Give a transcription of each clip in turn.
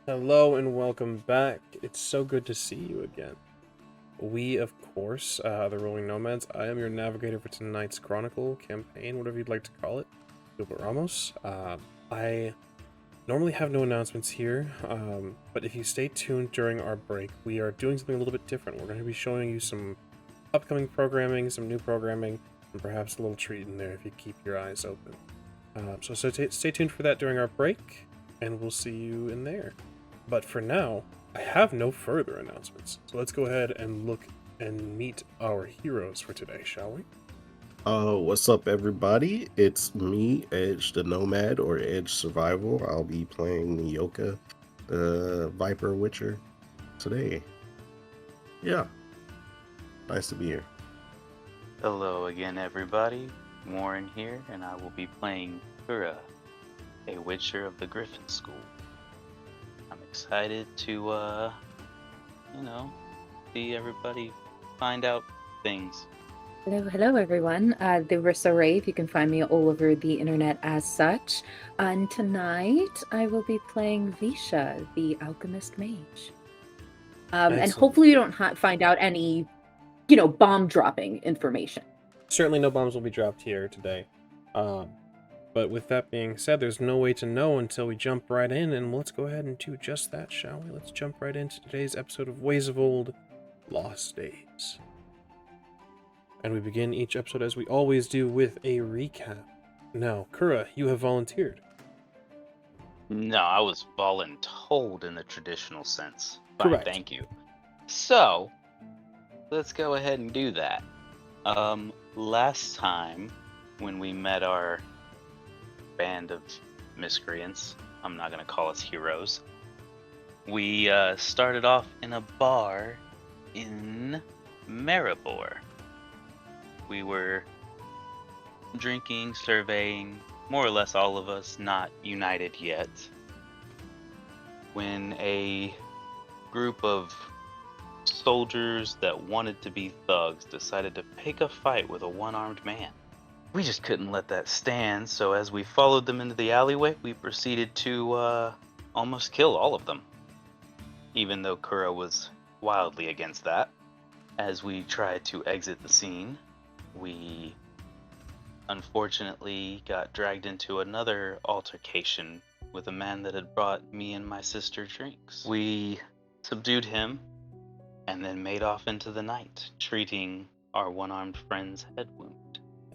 Hello and welcome back. It's so good to see you again. We, of course, the Rolling Nomads. I am your navigator for tonight's Chronicle campaign, whatever you'd like to call it. Gilbert Ramos. I normally have no announcements here, but if you stay tuned during our break, we are doing something a little bit different. We're going to be showing you some upcoming programming, some new programming, and perhaps a little treat in there if you keep your eyes open. So stay tuned for that during our break, and we'll see you in there. But for now, I have no further announcements. So let's go ahead and look and meet our heroes for today, shall we? What's up, everybody? It's me, EdgetheNomad, or Edge Survival. I'll be playing Nyoka, the Viper Witcher, today. Yeah, nice to be here. Hello again, everybody. Warren here, and I will be playing Kurah, a Witcher of the Griffin School. I'm excited to, see everybody find out things. Hello everyone. The RyssaRave, you can find me all over the internet as such. And tonight I will be playing Visha, the alchemist mage. And hopefully you don't find out any, bomb dropping information. Certainly no bombs will be dropped here today. But with that being said, there's no way to know until we jump right in, and let's go ahead and do just that, shall we? Let's jump right into today's episode of Ways of Old, Lost Days. And we begin each episode, as we always do, with a recap. Now, Kurah, you have volunteered. No, I was voluntold in the traditional sense. Fine, Correct. thank you. So, let's go ahead and do that. Last time, when we met our band of miscreants, I'm not going to call us heroes, we started off in a bar in Maribor. We were drinking, surveying, more or less all of us not united yet, when a group of soldiers that wanted to be thugs decided to pick a fight with a one-armed man. We just couldn't let that stand, so as we followed them into the alleyway, we proceeded to almost kill all of them, even though Kurah was wildly against that. As we tried to exit the scene, we unfortunately got dragged into another altercation with a man that had brought me and my sister drinks. We subdued him and then made off into the night, treating our one-armed friend's head wound.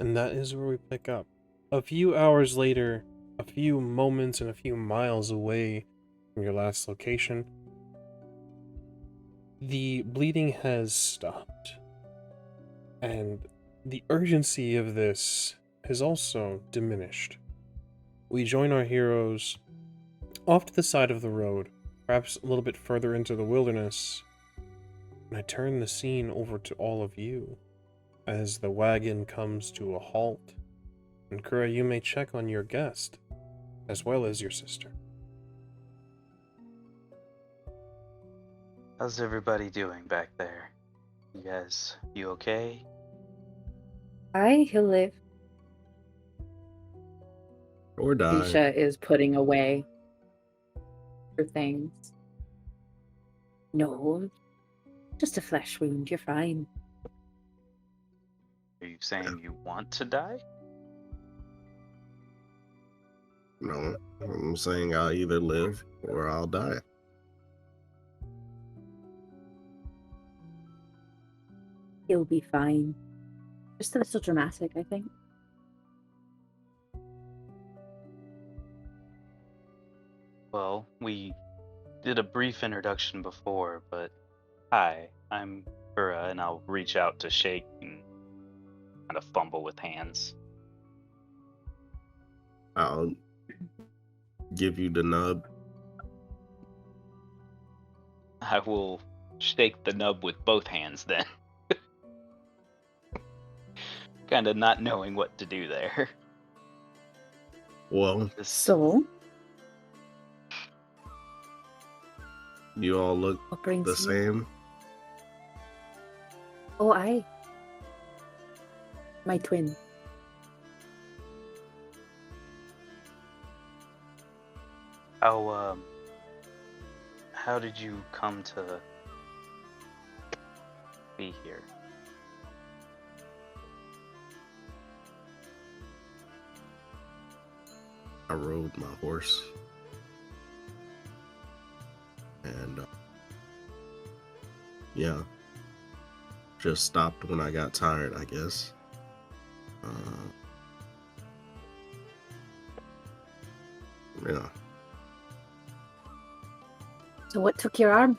And that is where we pick up. A few hours later, a few moments and a few miles away from your last location, the bleeding has stopped. And the urgency of this has also diminished. We join our heroes off to the side of the road, perhaps a little bit further into the wilderness, and I turn the scene over to all of you as the wagon comes to a halt. And Kurah, you may check on your guest, as well as your sister. How's everybody doing back there? You okay? He'll live. Or die. Visha is putting away her things. No, just a flesh wound, you're fine. Are you saying you want to die? No, I'm saying I'll either live or I'll die. He'll be fine. Just a little dramatic, I think. Well, we did a brief introduction before, but hi, I'm Kurah, and I'll reach out to shake and kind of fumble with hands. I'll give you the nub. I will shake the nub with both hands then. Kind of not knowing what to do there. Well, So, you all look what brings the you? same. Oh, my twin. How how did you come to be here? I rode my horse. And, yeah. Just stopped when I got tired, I guess. Yeah. So what took your arm?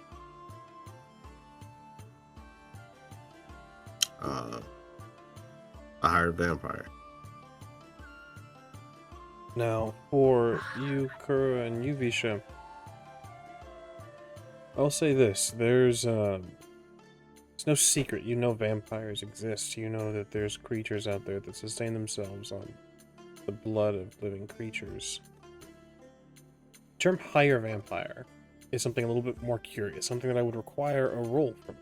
I hired vampire. Now, for you, Kurah, and you, Visha, I'll say this. It's no secret. You know vampires exist. You know that there's creatures out there that sustain themselves on the blood of living creatures. The term hire vampire is something a little bit more curious, something that I would require a roll from.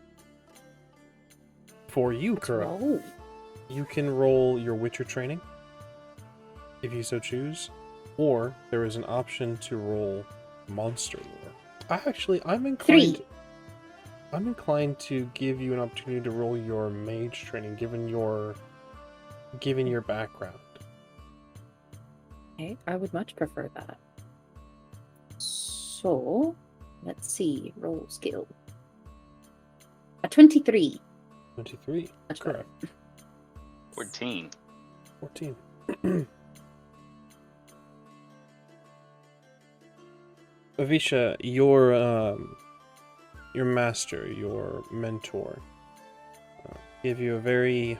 For you, Kurah, Oh, you can roll your Witcher training, if you so choose, or there is an option to roll monster lore. I'm inclined. 3. I'm inclined to give you an opportunity to roll your mage training, given your background. Okay, I would much prefer that. So, let's see. Roll skill. A 23. 23. That's Correct. 14. 14. Visha, your master, your mentor, gave you a very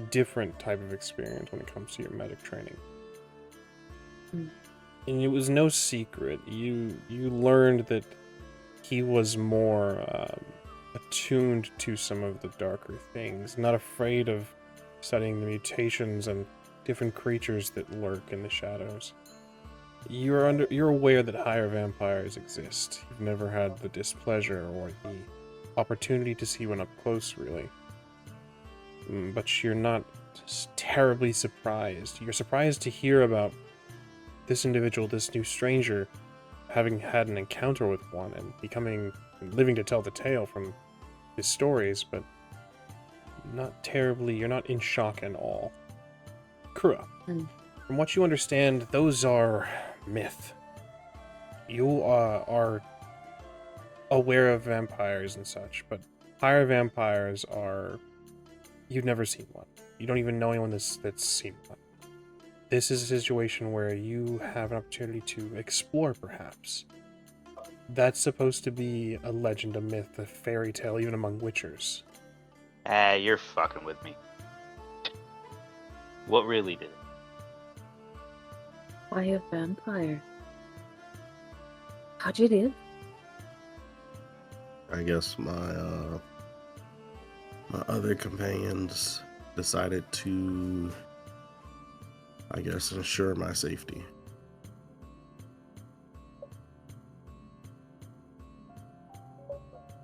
different type of experience when it comes to your medic training. Mm. And it was no secret. You learned that he was more attuned to some of the darker things, not afraid of studying the mutations and different creatures that lurk in the shadows. You're aware that higher vampires exist. You've never had the displeasure or the opportunity to see one up close, really. But you're not terribly surprised. You're surprised to hear about this individual, this new stranger, having had an encounter with one and living to tell the tale from his stories, but you're not in shock at all. Kurah, from what you understand, those are myth. You are aware of vampires and such, but higher vampires you've never seen one. You don't even know anyone that's seen one. This is a situation where you have an opportunity to explore, perhaps. That's supposed to be a legend, a myth, a fairy tale, even among witchers. You're fucking with me. What really did it? Why a vampire? How'd you do? I guess my other companions decided to, I guess, ensure my safety.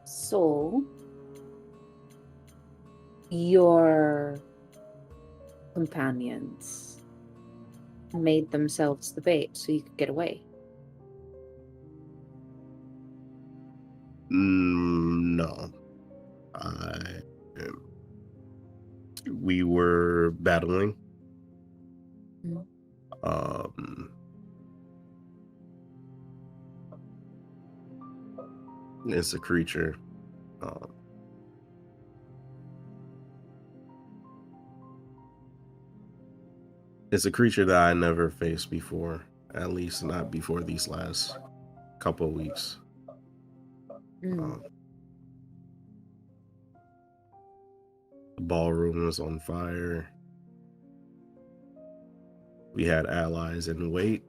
So, your companions made themselves the bait so you could get away. No. We were battling. It's a creature. It's a creature that I never faced before, at least not before these last couple of weeks. The ballroom was on fire. We had allies in wait.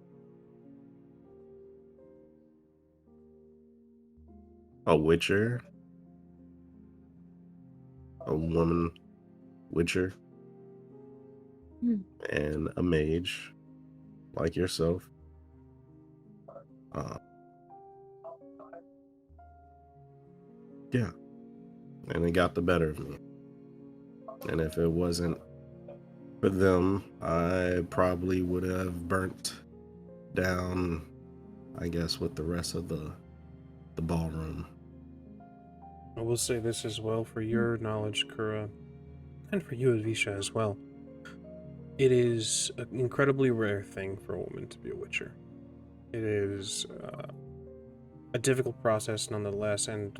A witcher. A woman witcher. And a mage, like yourself. Yeah. And it got the better of me. And if it wasn't for them, I probably would have burnt down, I guess, with the rest of the the ballroom. I will say this as well for your knowledge, Kurah, and for you, Visha, as well. It is an incredibly rare thing for a woman to be a witcher. It is a difficult process nonetheless, and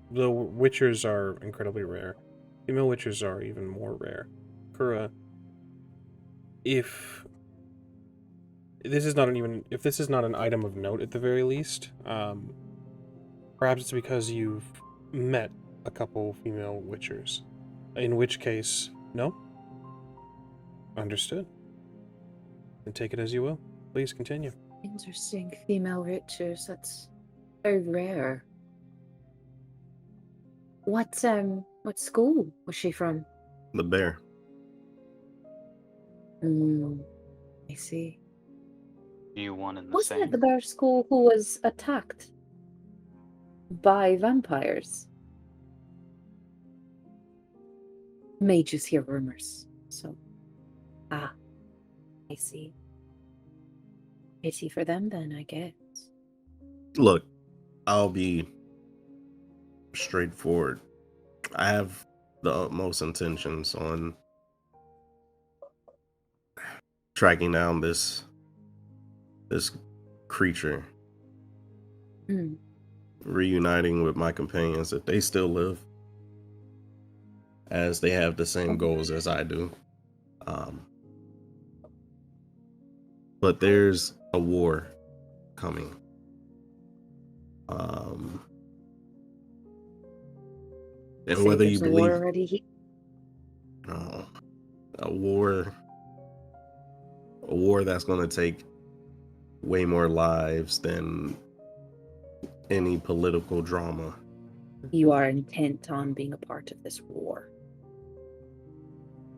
though witchers are incredibly rare, female witchers are even more rare. Kurah, if this is not an item of note at the very least, perhaps it's because you've met a couple female witchers. In which case, no? Understood. Then take it as you will. Please continue. Interesting. Female witchers. That's very rare. What school was she from? The bear. I see. You one in the Wasn't it same? the bear school who was attacked by vampires? Mages hear rumors, so I see. Pity for them then, I guess. Look, I'll be straightforward. I have the utmost intentions on tracking down this creature, reuniting with my companions if they still live, as they have the same goals as I do. But there's a war coming. And whether you believe already a war that's going to take way more lives than any political drama. You are intent on being a part of this war.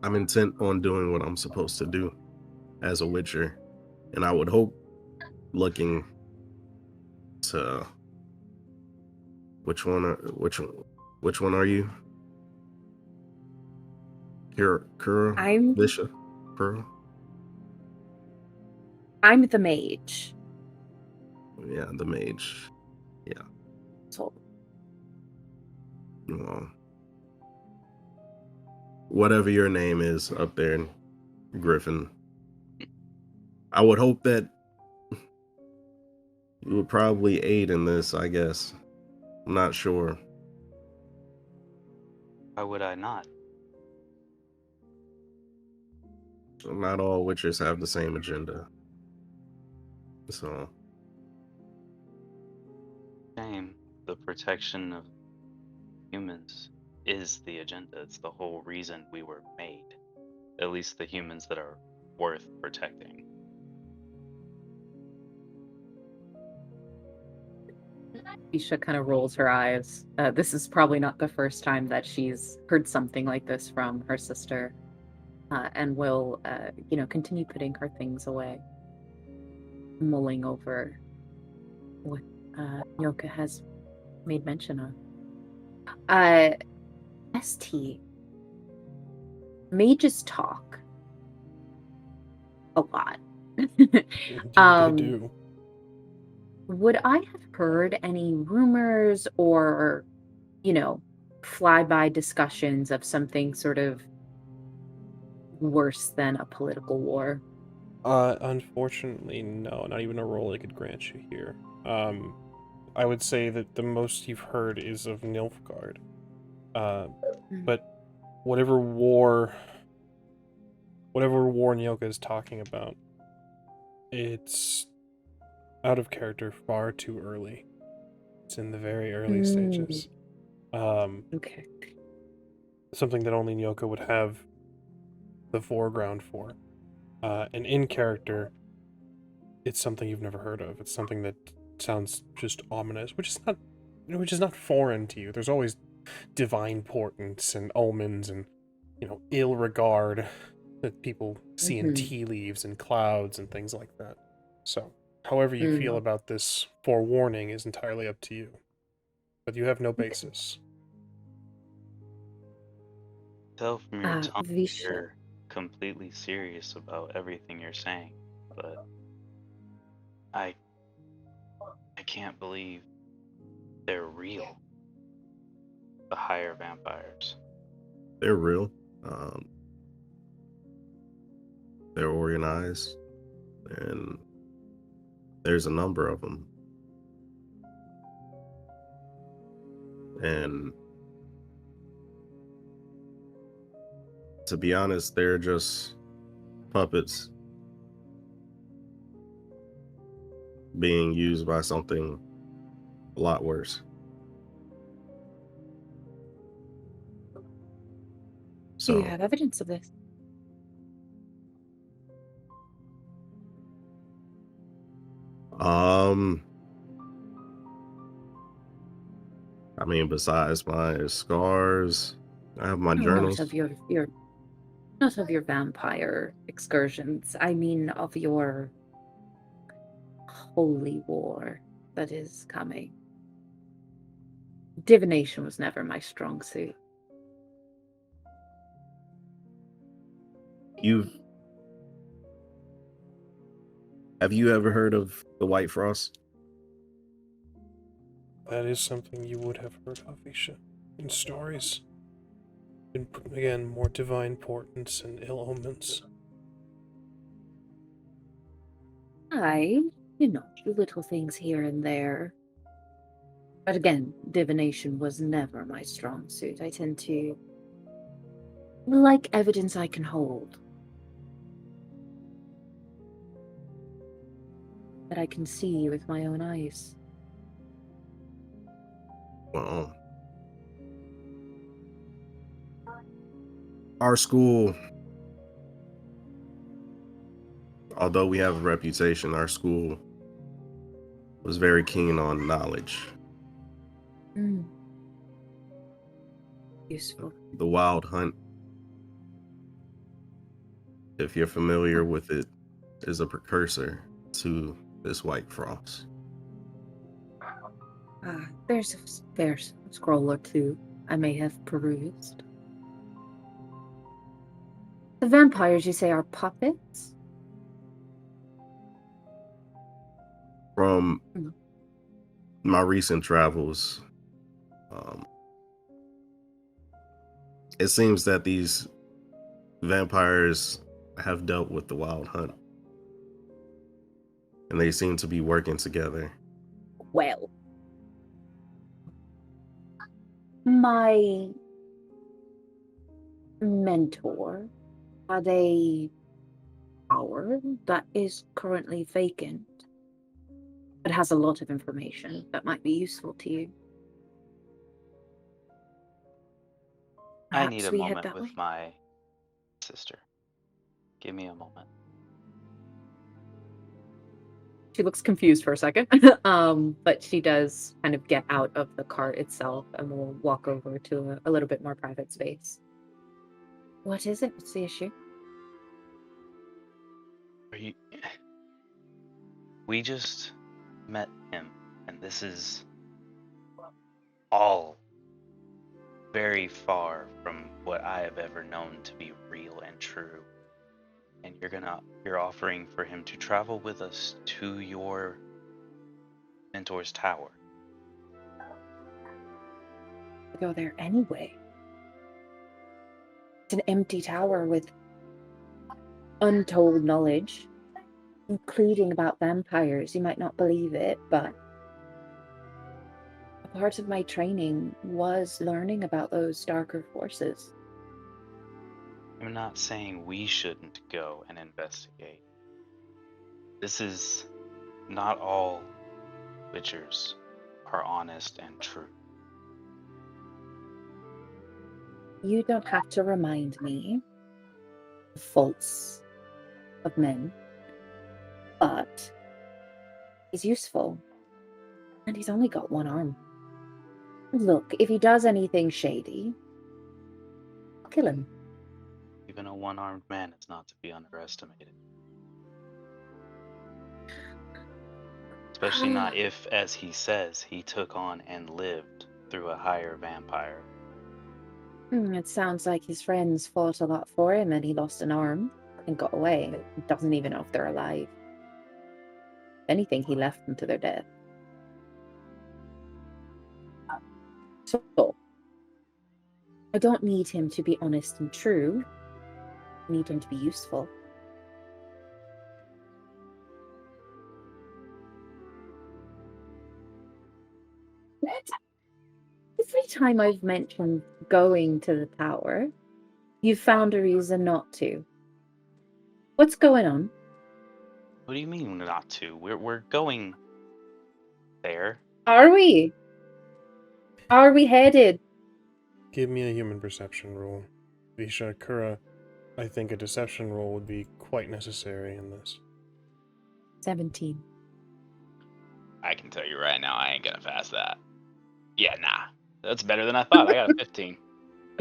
I'm intent on doing what I'm supposed to do as a witcher, and I would hope, looking to which one are you? Kurah? I'm Visha? Kurah? I'm the mage. Yeah, the mage. Yeah. So Well, whatever your name is up there, Griffin, I would hope that you would probably aid in this, I guess. I'm not sure. Why would I not? Not all witchers have the same agenda. So, Shame. The protection of humans is the agenda. It's the whole reason we were made. At least the humans that are worth protecting. Isha kind of rolls her eyes. This is probably not the first time that she's heard something like this from her sister, and will, continue putting her things away, mulling over what Nyoka has made mention of. ST, mages talk a lot. Indeed they do. Would I have heard any rumors or, flyby discussions of something sort of worse than a political war? Unfortunately, no. Not even a role I could grant you here. I would say that the most you've heard is of Nilfgaard. But whatever war Nyoka is talking about, it's out of character far too early. It's in the very early stages. Okay. Something that only Nyoka would have the foreground for. And in character, it's something you've never heard of. It's something that sounds just ominous, which is not foreign to you. There's always divine portents and omens and ill regard that people see in tea leaves and clouds and things like that. So however you feel about this forewarning is entirely up to you. But you have no basis. Tell from your tone Visha. you're completely serious about everything you're saying, but I can't believe they're real. The higher vampires. They're real. They're organized, and there's a number of them. And to be honest, they're just puppets being used by something a lot worse. Do you So, have evidence of this? I mean, besides my scars, I have my No, journals. not of not of your vampire excursions. I mean of your holy war that is coming. Divination was never my strong suit. Have you ever heard of the White Frost? That is something you would have heard of, Visha, in stories. And again, more divine portents and ill omens. Little things here and there. But again, divination was never my strong suit. I tend to like evidence I can hold. That I can see with my own eyes. Well, our school, although we have a reputation, our school was very keen on knowledge. Useful. The Wild Hunt, if you're familiar with it, is a precursor to this White Frost. There's a scroll or two I may have perused. The vampires, you say, are puppets? From my recent travels, it seems that these vampires have dealt with the Wild Hunt, and they seem to be working together. Well, my mentor had a tower that is currently vacant. It has a lot of information that might be useful to you. I need Perhaps a we head moment that with way. my sister. Give me a moment. She looks confused for a second, but she does kind of get out of the car itself and will walk over to a little bit more private space. What is it? What's the issue? We just met him, and this is all very far from what I have ever known to be real and true. And you're offering for him to travel with us to your mentor's tower. Go there anyway. It's an empty tower with untold knowledge, including about vampires. You might not believe it, but a part of my training was learning about those darker forces. I'm not saying we shouldn't go and investigate. This is not all Witchers are honest and true. You don't have to remind me the faults of men, but he's useful, and he's only got one arm. Look, if he does anything shady, I'll kill him. Even a one-armed man is not to be underestimated. Especially not if, as he says, he took on and lived through a higher vampire. It sounds like his friends fought a lot for him and he lost an arm and got away. He doesn't even know if they're alive. If anything, he left them to their death. So, I don't need him to be honest and true. I need him to be useful. Every time I've mentioned going to the tower, you've found a reason not to. What's going on? What do you mean not to? We're going there. Are we? Are we headed? Give me a human perception roll. Visha, Kurah, I think a deception roll would be quite necessary in this. 17. I can tell you right now, I ain't gonna pass that. Yeah, nah. That's better than I thought. I got a 15.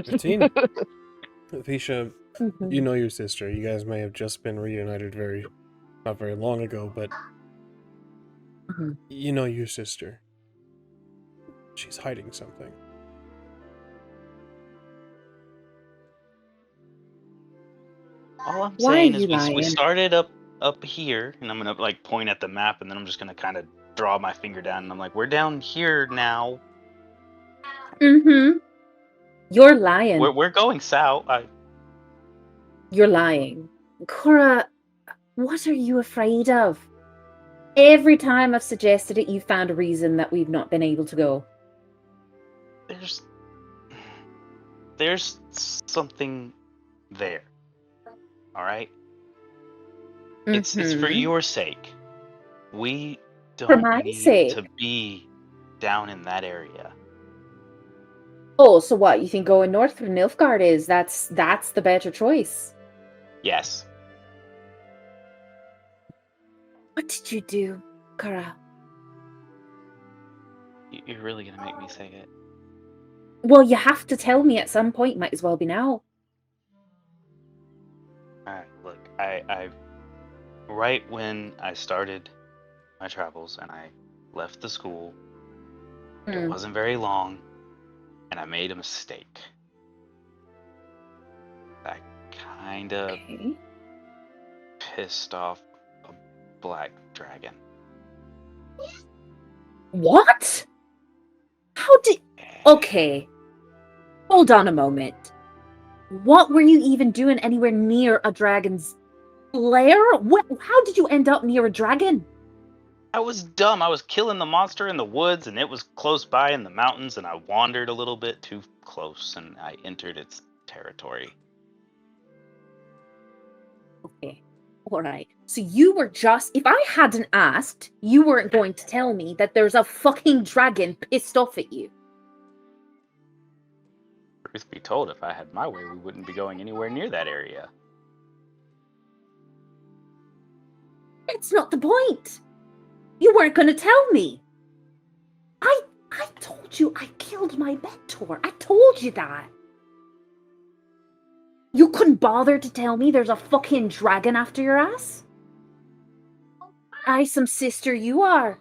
15? Visha, Mhm. you know your sister. You guys may have just been reunited not very long ago, but Mhm. you know your sister. She's hiding something. All I'm Why are saying you is we lying? started up here, and I'm gonna like point at the map, and then I'm just gonna kind of draw my finger down, and I'm like, we're down here now. Mm-hmm. You're lying. We're going south. You're lying. Cora, what are you afraid of? Every time I've suggested it, you've found a reason that we've not been able to go. There's something there. All right. It's for Mhm. your sake. We For don't my need sake. to be down in that area. Oh, so what? You think going north for Nilfgaard is that's the better choice? Yes. What did you do, Kara? You're really gonna make me say it. Well, you have to tell me at some point. Might as well be now. All right. Look, I right when I started my travels and I left the school, it wasn't very long, and I made a mistake. I kind of Okay. pissed off a black dragon. What? How did... Okay. Hold on a moment. What were you even doing anywhere near a dragon's lair? How did you end up near a dragon? I was dumb. I was killing the monster in the woods, and it was close by in the mountains, and I wandered a little bit too close, and I entered its territory. Okay. All right. So you were just... If I hadn't asked, you weren't going to tell me that there's a fucking dragon pissed off at you. Truth be told, if I had my way, we wouldn't be going anywhere near that area. That's not the point. You weren't going to tell me. I told you I killed my mentor. I told you that. You couldn't bother to tell me there's a fucking dragon after your ass? I some sister you are.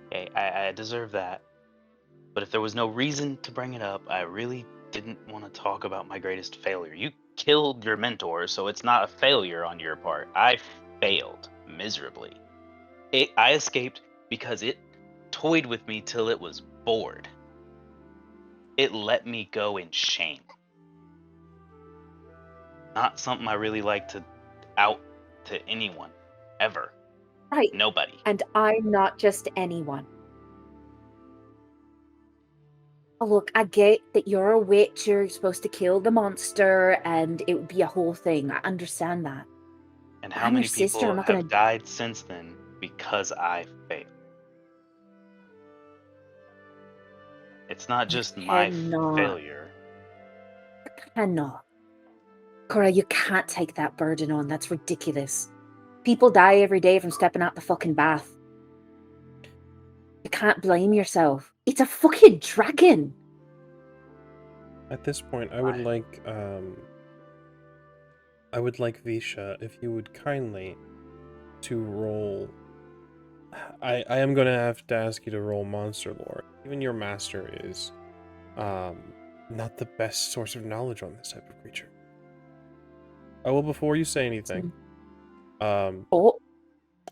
Okay, I deserve that. But if there was no reason to bring it up, I really didn't want to talk about my greatest failure. You killed your mentor, so it's not a failure on your part. I failed miserably. I escaped because it toyed with me till it was bored. It let me go in shame. Not something I really like to out to anyone, ever. Right. Nobody. And I'm not just anyone. Oh, look, I get that you're a witch, you're supposed to kill the monster, and it would be a whole thing. I understand that. And But how I'm many your sister, people I'm not have gonna... died since then because I failed? It's not just my failure. Cannot. Cora, you can't take that burden on. That's ridiculous. People die every day from stepping out the fucking bath. You can't blame yourself. It's a fucking dragon. At this point, I would like Visha, if you would kindly to roll. I am gonna have to ask you to roll monster lore. Even your master is not the best source of knowledge on this type of creature. Oh well, before you say anything, Oh,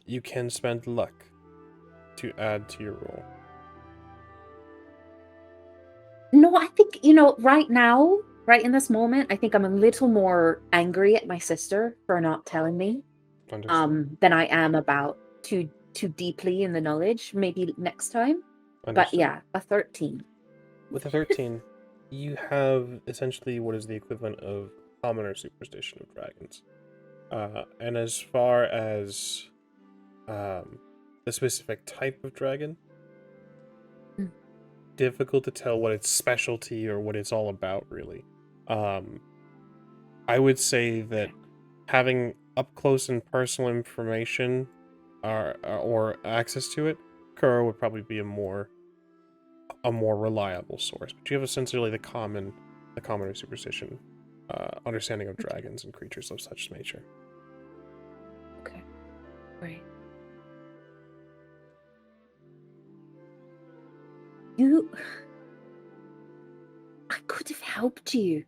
you can spend luck to add to your roll. I think, right now, right in this moment, I think I'm a little more angry at my sister for not telling me Understood. than I am about too deeply in the knowledge. Maybe next time. But Understood. yeah, a 13. With a 13, you have essentially what is the equivalent of common or superstition of dragons. And as far as the specific type of dragon, difficult to tell what its specialty or what it's all about, really. I would say that having up close and personal information or access to it, Kurah would probably be a more reliable source. But you have essentially the common or superstition understanding of dragons and creatures of such nature. Okay. Right. I could have helped you.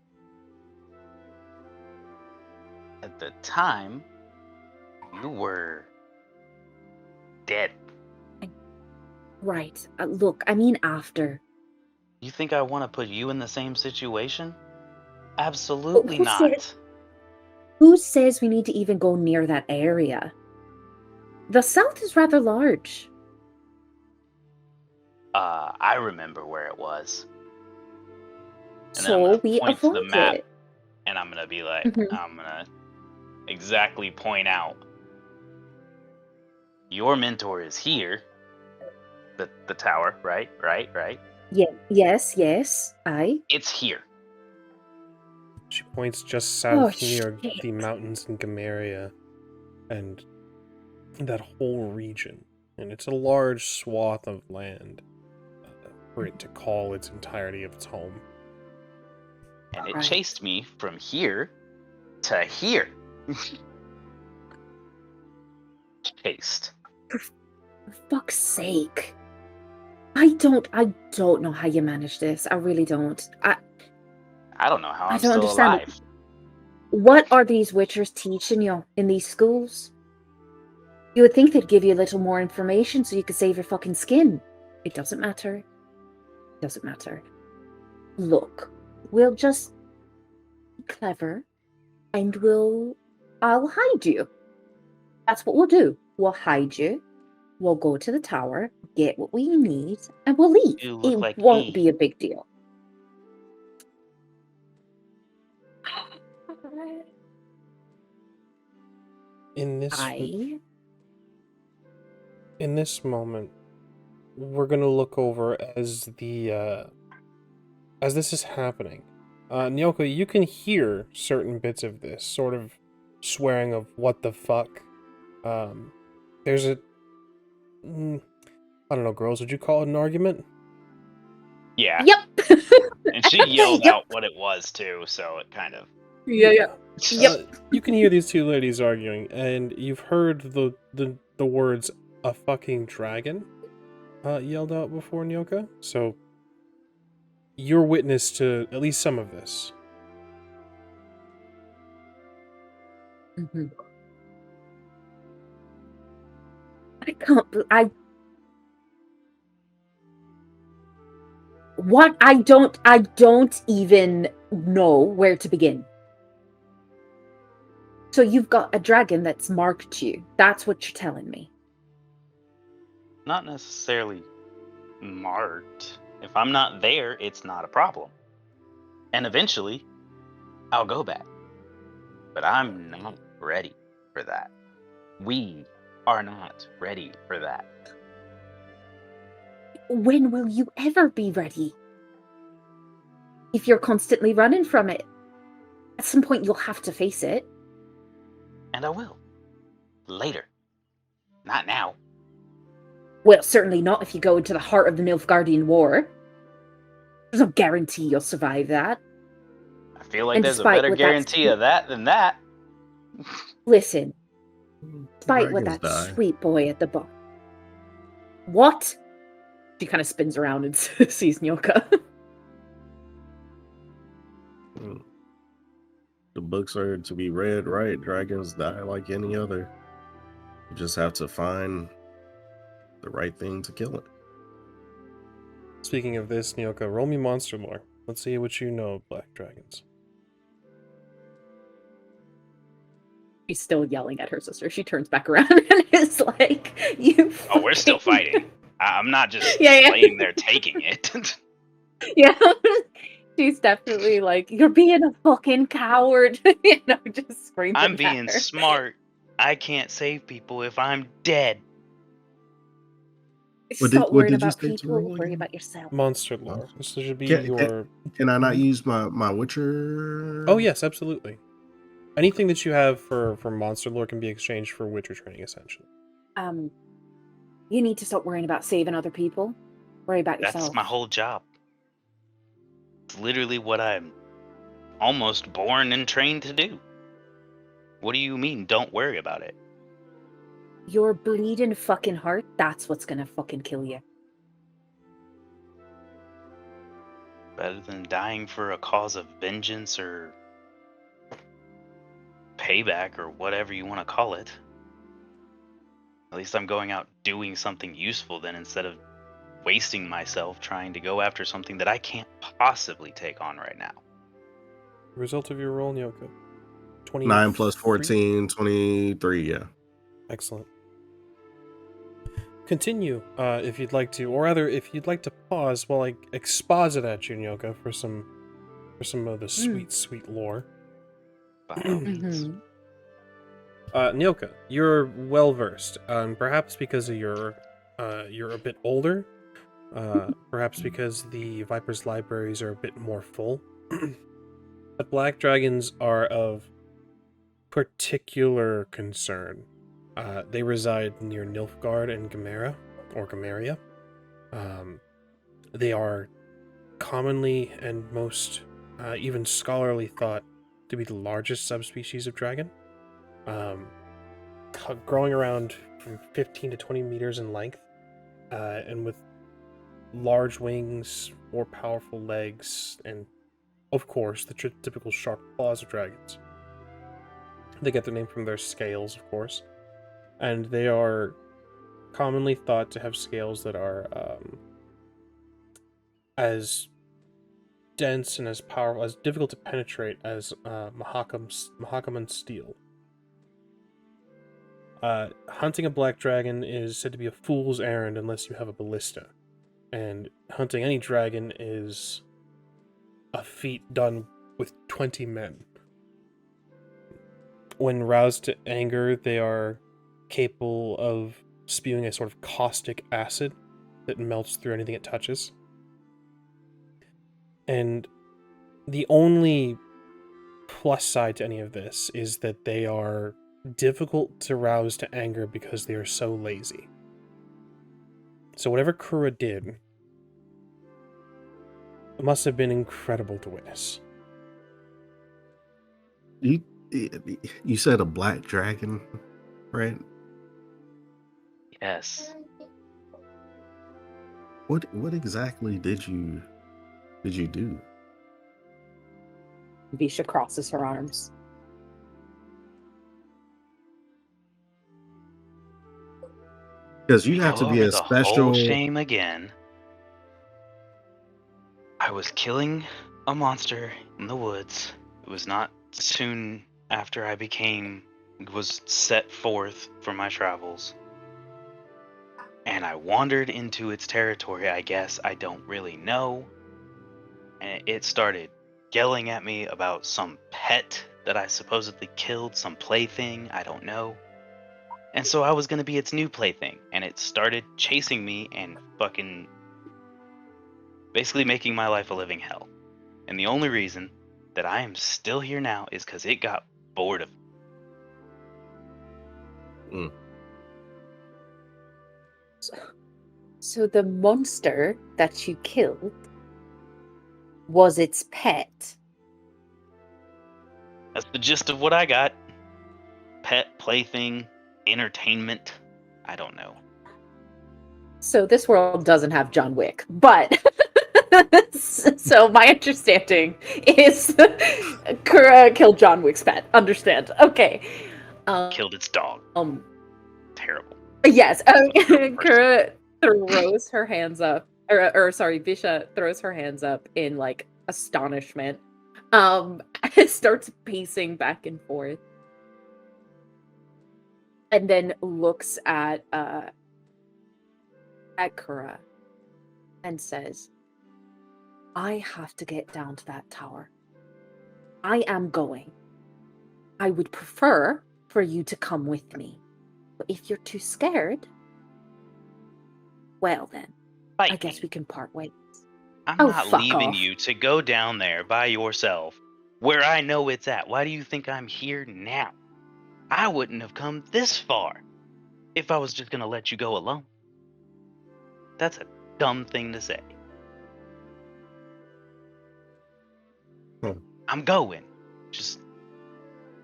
At the time, you were dead. Right. Look, I mean after. You think I want to put you in the same situation? Absolutely who not. Who says we need to even go near that area? The south is rather large. I remember where it was. And then I'm So gonna we point to the avoid map, it. and I'm gonna be like, Mhm. I'm gonna exactly point out. Your mentor is here. The tower, right? Yeah. Yes. It's here. She points just Oh, south near shit. the mountains in Gamaria and that whole region. And it's a large swath of land for it to call its entirety of its home. And it Right. chased me from here to here. Chased. For fuck's sake. I don't know how you manage this. I really don't. I don't know how I I'm don't still understand. alive. What are these witchers teaching you in these schools? You would think they'd give you a little more information so you could save your fucking skin. It doesn't matter. It doesn't matter. Look, we'll just be clever and I'll hide you. That's what we'll do. We'll hide you. We'll go to the tower, get what we need, and we'll leave. You look It like won't me. be a big deal. In this moment, we're gonna look over as this is happening. Nyoka, you can hear certain bits of this sort of swearing of "what the fuck." There's a I don't know, girls. Would you call it an argument? Yeah. Yep. And she yelled Yep. out what it was too, so it kind of. Yeah. Yep. You can hear these two ladies arguing, and you've heard the words "a fucking dragon" yelled out before, Nyoka. So you're witness to at least some of this. Mm-hmm. I can't. What? I don't even know where to begin. So you've got a dragon that's marked you. That's what you're telling me. Not necessarily marked. If I'm not there, it's not a problem. And eventually, I'll go back. But I'm not ready for that. We are not ready for that. When will you ever be ready? If you're constantly running from it, at some point you'll have to face it. And I will. Later. Not now. Well, certainly not if you go into the heart of the Nilfgaardian War. There's no guarantee you'll survive that. I feel like And there's a despite better what that's- guarantee of that than that. Listen, despite what Dragons that die. sweet boy at the bottom. What? She kind of spins around and sees Nyoka. The books are to be read right. Dragons die like any other. You just have to find the right thing to kill it. Speaking of this, Nyoka, roll me monster lore. Let's see what you know of black dragons. She's still yelling at her sister. She turns back around and is like, "You." Oh, we're still fucking-" fighting. I'm not just Yeah. laying there taking it. Yeah. She's definitely like, "You're being a fucking coward." Just screaming. I'm at being her. smart. I can't save people if I'm dead. Stop what worrying did you about say to people. roll Worry again? about yourself. Monster lore. This should be Can- your... Can I not use my Witcher? Oh, yes, absolutely. Anything that you have for monster lore can be exchanged for Witcher training, essentially. You need to stop worrying about saving other people. Worry about yourself. That's my whole job. It's literally what I'm almost born and trained to do. What do you mean, don't worry about it? Your bleeding fucking heart, that's what's gonna fucking kill you. Better than dying for a cause of vengeance or payback or whatever you want to call it. At least I'm going out doing something useful then, instead of wasting myself trying to go after something that I can't possibly take on right now. Result of your roll, Nyoka. 9 plus 14, 23, yeah. Excellent. Continue, if you'd like to, or rather, if you'd like to pause while I exposit at you, Nyoka, for some of the sweet, sweet lore. By all means. Nyoka, you're well versed, perhaps because of you're a bit older, perhaps because the Viper's libraries are a bit more full. But black dragons are of particular concern. They reside near Nilfgaard and Gamaria. They are commonly and most even scholarly thought to be the largest subspecies of dragon, growing around from 15 to 20 meters in length, and with large wings, more powerful legs, and of course the typical sharp claws of dragons. They get their name from their scales, of course. And they are commonly thought to have scales that are as dense and as powerful, as difficult to penetrate as Mahakaman steel. Hunting a black dragon is said to be a fool's errand unless you have a ballista. And hunting any dragon is a feat done with 20 men. When roused to anger, they are capable of spewing a sort of caustic acid that melts through anything it touches. And the only plus side to any of this is that they are difficult to rouse to anger because they are so lazy. So whatever Kurah did, it must have been incredible to witness. You said a black dragon, right? Yes. What exactly did you do? Visha crosses her arms. Because you have to Go be over a the special. whole shame again. I was killing a monster in the woods. It was not soon after I was set forth for my travels. And I wandered into its territory, I guess. I don't really know. And it started yelling at me about some pet that I supposedly killed, some plaything, I don't know. And so I was going to be its new plaything. And it started chasing me and fucking basically making my life a living hell. And the only reason that I am still here now is because it got bored of me. So the monster that you killed was its pet. That's the gist of what I got. Pet, plaything, entertainment. I don't know. So this world doesn't have John Wick, but so my understanding is Kurah killed John Wick's pet. Understand? Okay. Killed its dog. Terrible. Yes. Kurah throws her hands up, or sorry, Visha throws her hands up in like astonishment, starts pacing back and forth, and then looks at Kurah and says, I have to get down to that tower. I am going. I would prefer for you to come with me. But if you're too scared, well then, Fight I guess me. we can part ways. I'm Oh, not fuck leaving off. you to go down there by yourself, where I know it's at. Why do you think I'm here now? I wouldn't have come this far if I was just gonna let you go alone. That's a dumb thing to say. Huh. I'm going. Just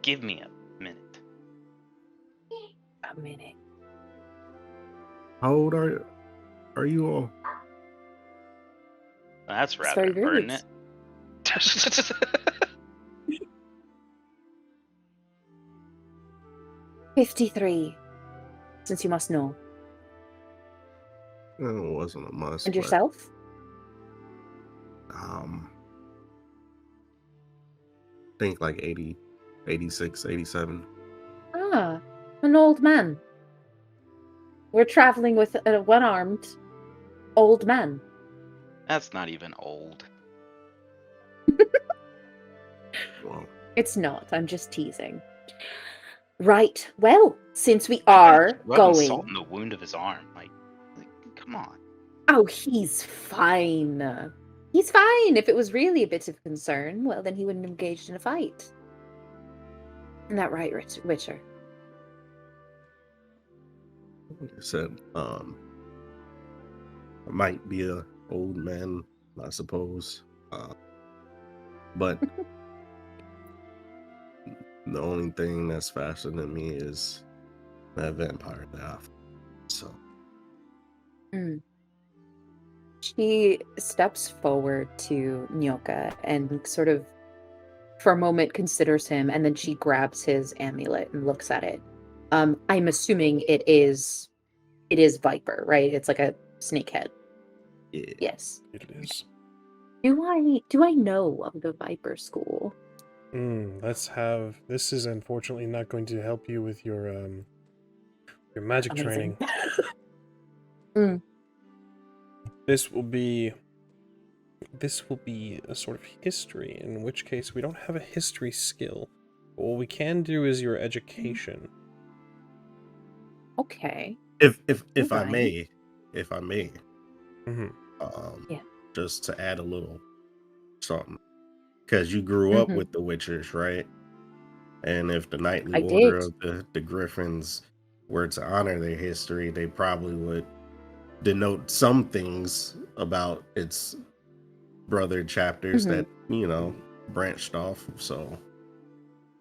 give me a minute. A minute. How old are you all? That's It's rather very rude. impertinent. 53, since you must know. It wasn't a must. And but, yourself? think like 80, 86, 87. Ah, an old man. We're traveling with a one-armed old man. That's not even old. Well, It's not. I'm just teasing. Right. Well, since we are Rubbing salt going. in the wound of his arm. Like, come on. Oh, he's fine. He's fine. If it was really a bit of concern, well, then he wouldn't have engaged in a fight. Isn't that right, Witcher? like I said, I might be a old man, I suppose. But the only thing that's faster than me is that vampire laugh. So She steps forward to Nyoka and sort of, for a moment, considers him, and then she grabs his amulet and looks at it. I'm assuming it is Viper, right? It's like a snake head. yeah. Yes. It is. Do I know of the Viper School? Let's have. This is unfortunately not going to help you with your magic Amazing. training. This will be a sort of history, in which case we don't have a history skill. But what we can do is your education. Okay. If I Alright. may, Mm-hmm. Yeah. just to add a little something, because you grew up with the Witchers, right? And if the knightly I order did. of the Griffins were to honor their history, they probably would denote some things about its brother chapters that branched off. So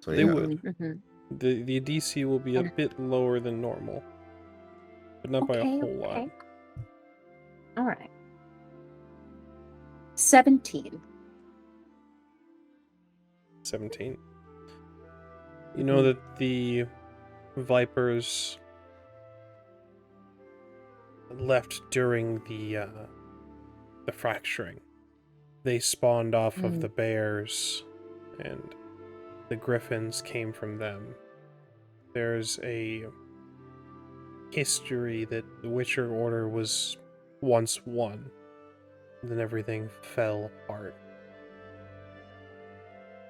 They yeah. would. The DC will be a bit lower than normal, but not by a whole lot. All right. 17. 17. You know that the Vipers left during the fracturing. They spawned off of the bears, and the griffins came from them. There's a history that the Witcher Order was once one, and then everything fell apart.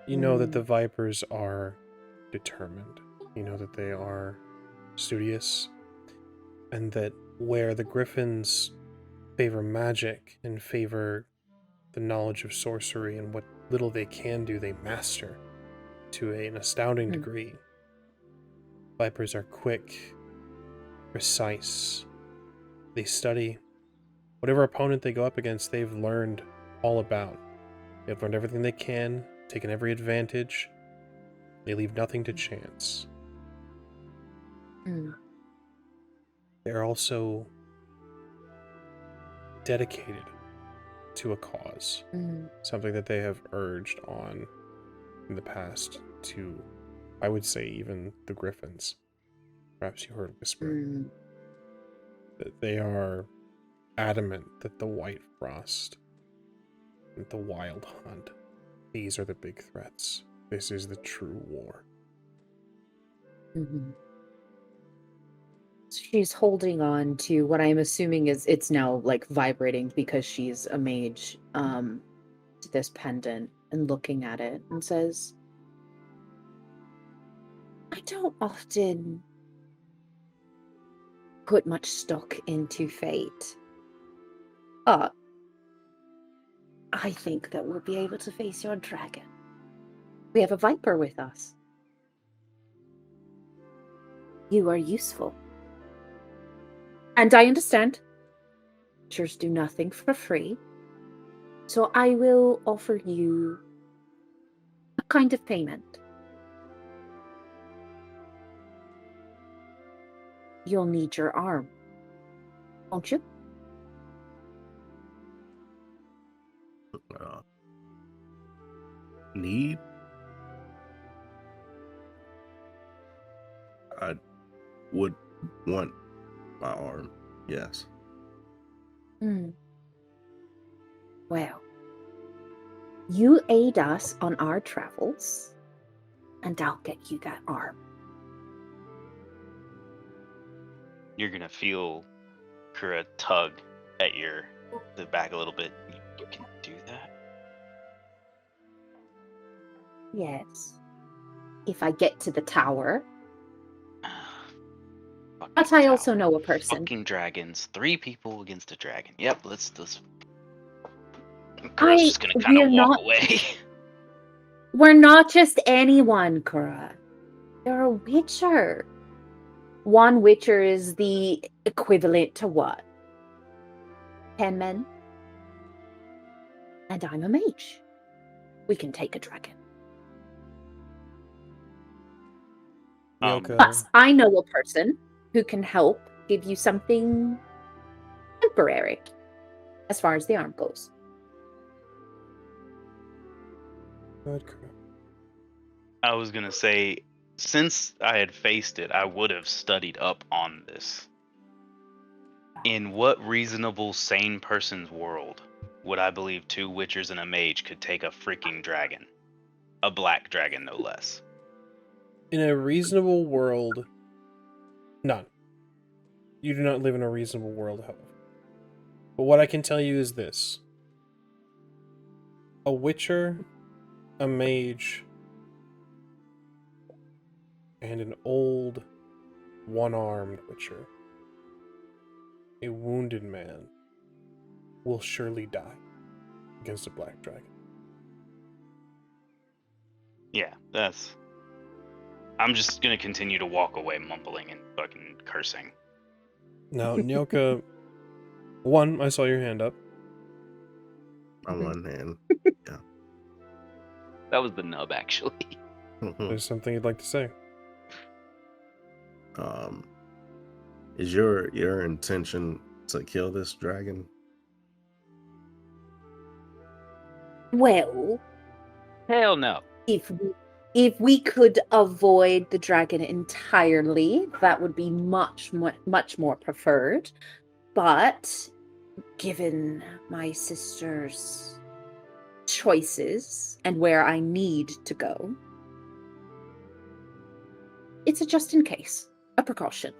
You know that the Vipers are determined. You know that they are studious, and that where the Griffins favor magic and favor the knowledge of sorcery and what little they can do, they master to an astounding degree. Vipers are quick, precise. They study. Whatever opponent they go up against, they've learned all about. They've learned everything they can, taken every advantage. They leave nothing to chance. They're also dedicated to a cause, something that they have urged on in the past to, I would say, even the Griffins. Perhaps you heard whisper that they are adamant that the White Frost the Wild Hunt. These are the big threats. This is the true war. Mm-hmm. She's holding on to what I'm assuming is it's now like vibrating because she's a mage, to this pendant and looking at it and says, I don't often put much stock into fate, but I think that we'll be able to face your dragon. We have a viper with us. You are useful. And I understand. Creatures do nothing for free. So I will offer you a kind of payment. You'll need your arm, won't you? Need? I would want my arm, yes. Well, you aid us on our travels, and I'll get you that arm. You're gonna feel Kurah tug at the back a little bit. You can do that? Yes. If I get to the tower. Fucking But I also tower. know a person. Fucking dragons. 3 people against a dragon. Yep, let's Kurah's just gonna kind of walk away. We're not just anyone, Kurah. You're a witcher. One witcher is the equivalent to what? 10 men? And I'm a mage. We can take a dragon. Nyoka, Plus, I know a person who can help give you something temporary as far as the arm goes. go ahead, Kurah. I was gonna say, since I had faced it, I would have studied up on this. In what reasonable, sane person's world would I believe 2 witchers and a mage could take a freaking dragon? A black dragon, no less. In a reasonable world, none. You do not live in a reasonable world, however. But what I can tell you is this. A witcher, a mage, and an old, one-armed witcher, a wounded man, will surely die against a black dragon. Yeah, I'm just gonna continue to walk away mumbling and fucking cursing. Now, Nyoka, 1, I saw your hand up. On one hand. That was the nub, actually. There's something you'd like to say. Is your intention to kill this dragon? Well, Hell no. if we could avoid the dragon entirely, that would be much more preferred. But given my sister's choices and where I need to go, it's a just in case, a precaution.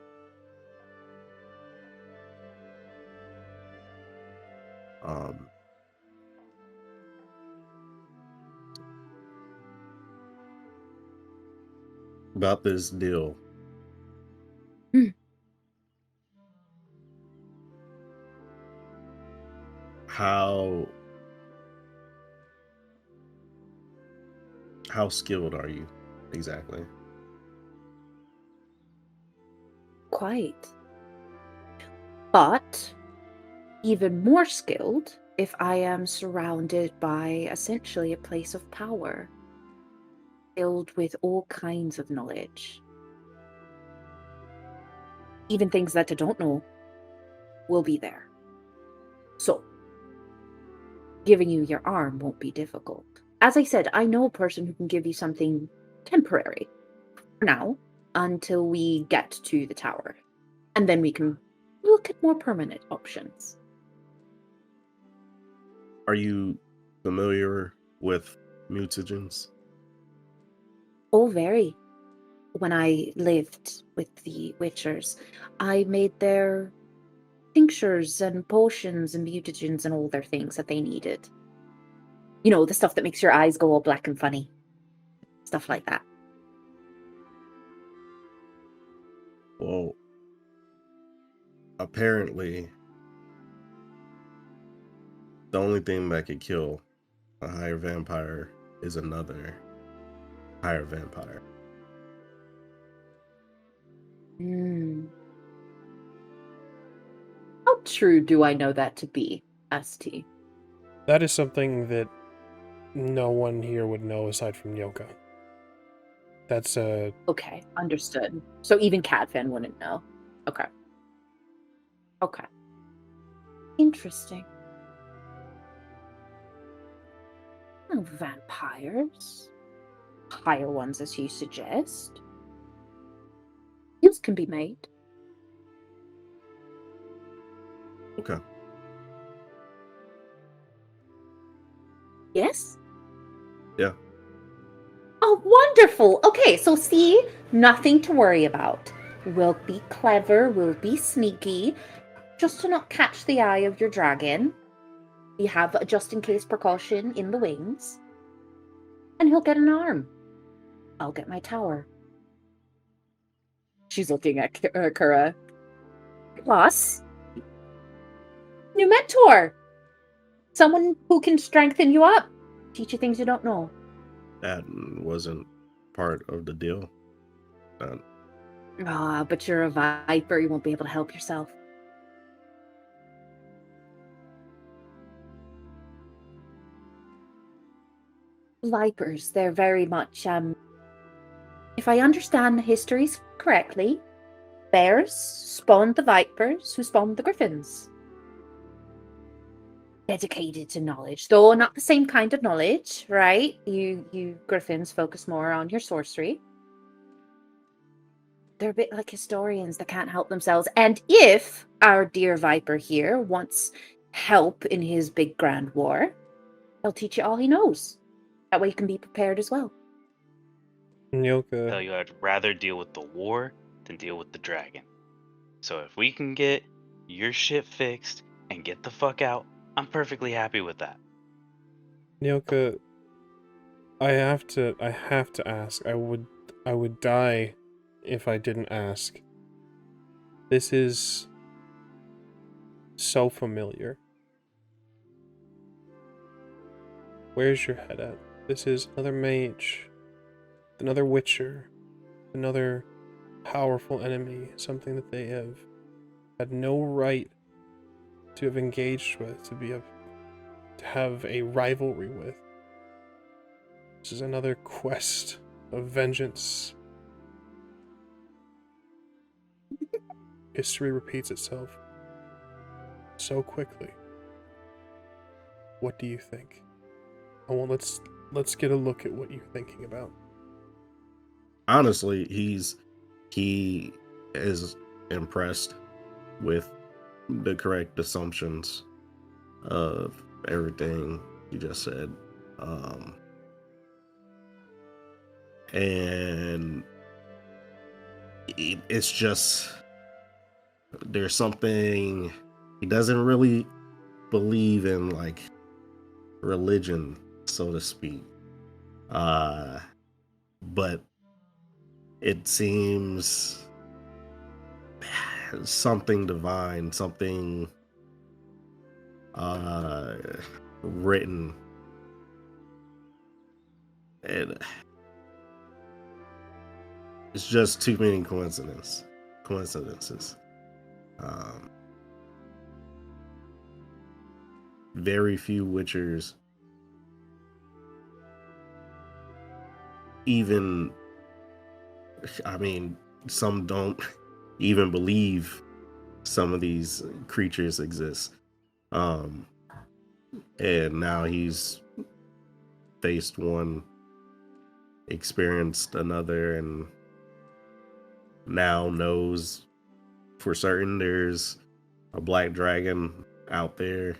About this deal. How skilled are you exactly? Quite. But even more skilled if I am surrounded by essentially a place of power, filled with all kinds of knowledge. Even things that I don't know will be there. So, giving you your arm won't be difficult. As I said, I know a person who can give you something temporary for now until we get to the tower. And then we can look at more permanent options. Are you familiar with mutagens? Oh, very. When I lived with the Witchers, I made their tinctures and potions and mutagens and all their things that they needed. You know, the stuff that makes your eyes go all black and funny. Stuff like that. Well, apparently, the only thing that could kill a higher vampire is another higher vampire. Hmm. How true do I know that to be, ST? That is something that no one here would know aside from Nyoka. That's Okay, understood. So even Catfin wouldn't know. Okay. Okay. Interesting. Oh, vampires. Higher ones, as you suggest. Use can be made. Okay. Yes? Yeah. Oh, wonderful. Okay, so see, nothing to worry about. We'll be clever, we'll be sneaky, just to not catch the eye of your dragon. We have a just-in-case precaution in the wings. And he'll get an arm. I'll get my tower. She's looking at Kurah. Plus, new mentor. Someone who can strengthen you up, teach you things you don't know. That wasn't part of the deal. But you're a viper, you won't be able to help yourself. Vipers, they're very much, if I understand the histories correctly, bears spawned the vipers who spawned the griffins. Dedicated to knowledge, though not the same kind of knowledge, right? You griffins focus more on your sorcery. They're a bit like historians that can't help themselves. And if our dear viper here wants help in his big grand war, he'll teach you all he knows. That way you can be prepared as well. Nyoka. Tell you I'd rather deal with the war than deal with the dragon. So if we can get your shit fixed and get the fuck out, I'm perfectly happy with that. Nyoka, I have to ask. I would die if I didn't ask. This is so familiar. Where's your head at? This is another mage, another witcher, another powerful enemy, something that they have had no right to have engaged with, to have a rivalry with. This is another quest of vengeance. History repeats itself so quickly. What do you think? Oh, well, let's get a look at what you're thinking about. Honestly, he is impressed with the correct assumptions of everything you just said. And it's just, there's something, he doesn't really believe in, like, religion, so to speak. But it seems something divine, something written. And it's just too many coincidences. Very few witchers even, I mean, some don't even believe some of these creatures exist. And now he's faced one, experienced another, and now knows for certain there's a black dragon out there.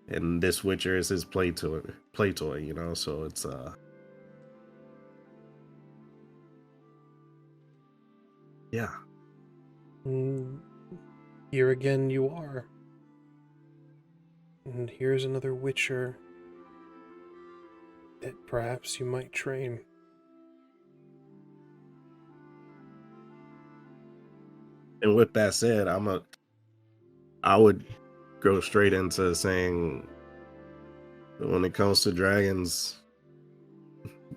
and this Witcher is his play toy, you know. So it's yeah. Here again you are. And here's another Witcher that perhaps you might train. And with that said, I would go straight into saying, when it comes to dragons,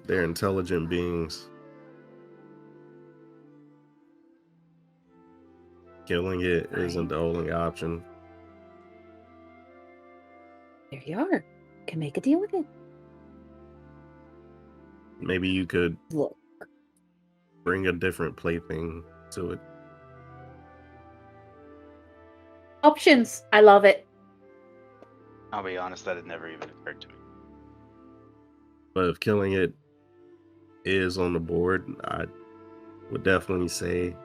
they're intelligent beings. Killing it isn't the only option. There you are. Can make a deal with it. Maybe you could Look. bring a different plaything to it. Options. I love it. I'll be honest, that had never even occurred to me. But if killing it is on the board, I would definitely say,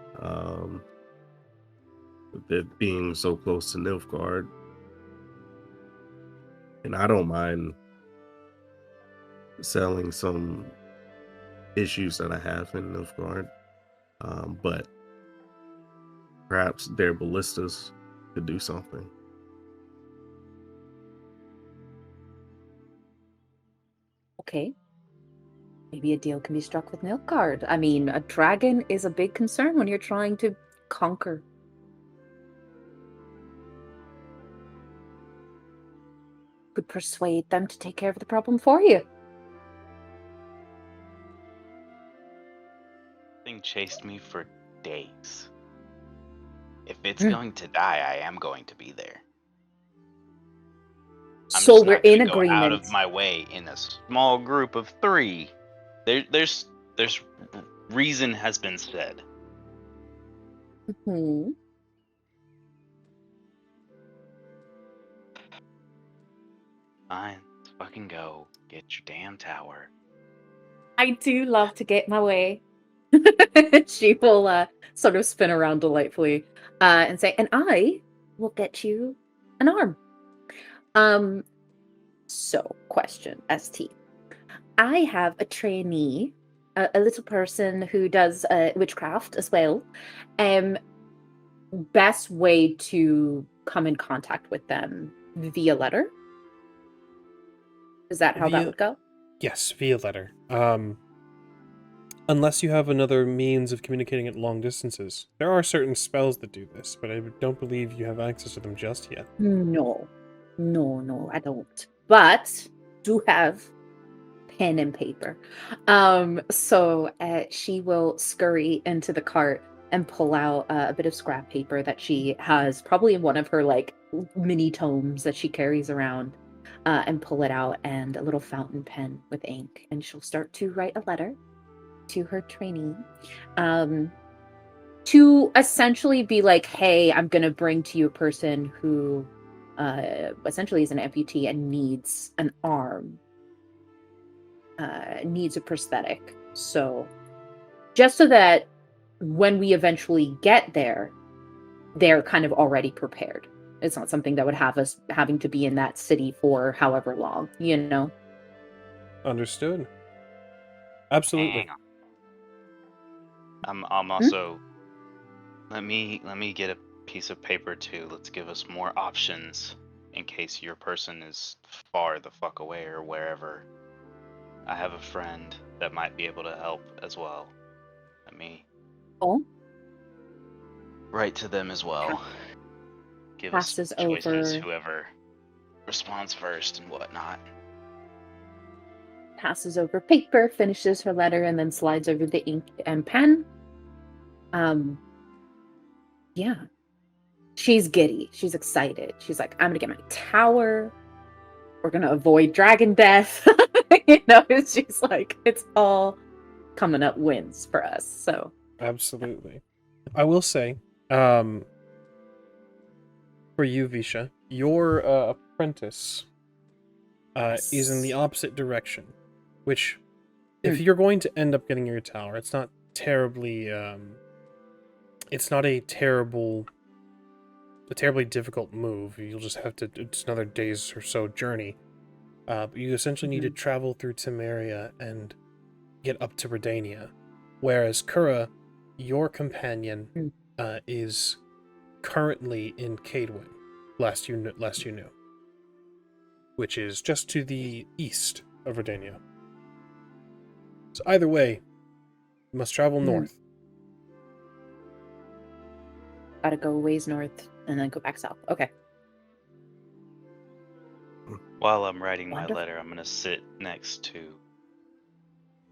with it being so close to Nilfgaard, and I don't mind selling some issues that I have in Nilfgaard, but perhaps their ballistas could do something. Okay. Maybe a deal can be struck with Nilfgaard. I mean, a dragon is a big concern when you're trying to conquer. Could persuade them to take care of the problem for you. Thing chased me for days. If it's going to die, I am going to be there. I'm So just we're not gonna in go agreement. out of my way in a small group of 3. There's reason has been said. Hmm. Fine, let's fucking go. Get your damn tower. I do love to get my way. She will sort of spin around delightfully and say, and I will get you an arm. So, question, ST. I have a trainee, a little person who does witchcraft as well. Best way to come in contact with them via letter? Is that how that would go? Yes, via letter. Unless you have another means of communicating at long distances. There are certain spells that do this, but I don't believe you have access to them just yet. No, I don't. But do have pen and paper. So she will scurry into the cart and pull out a bit of scrap paper that she has probably in one of her like mini tomes that she carries around, and pull it out, and a little fountain pen with ink, and she'll start to write a letter to her trainee, to essentially be like, hey, I'm gonna bring to you a person who essentially is an amputee and needs an arm, needs a prosthetic. So just so that when we eventually get there, they're kind of already prepared. It's not something that would have us having to be in that city for however long, you know? Understood. Absolutely. Hang on. I'm also let me get a piece of paper too. Let's give us more options in case your person is far the fuck away or wherever. I have a friend that might be able to help as well. Let me write to them as well. Give us Passes choices, over. whoever responds first and whatnot. Passes over paper, finishes her letter, and then slides over the ink and pen. Yeah. She's giddy. She's excited. She's like, I'm gonna get my tower. We're gonna avoid dragon death. You know, she's like, it's all coming up wins for us. So Absolutely. I will say, for you, Visha, your apprentice is in the opposite direction, which, if you're going to end up getting your tower, it's not terribly, it's not a terrible a terribly difficult move. You'll just have to, it's another day's or so journey. But you essentially need to travel through Temeria and get up to Redania. Whereas Kurah, your companion, is currently in Cadwin, last you knew, which is just to the east of Redania. So either way, you must travel north. Gotta go ways north and then go back south. Okay. While I'm writing my Wonderful. letter, I'm gonna sit next to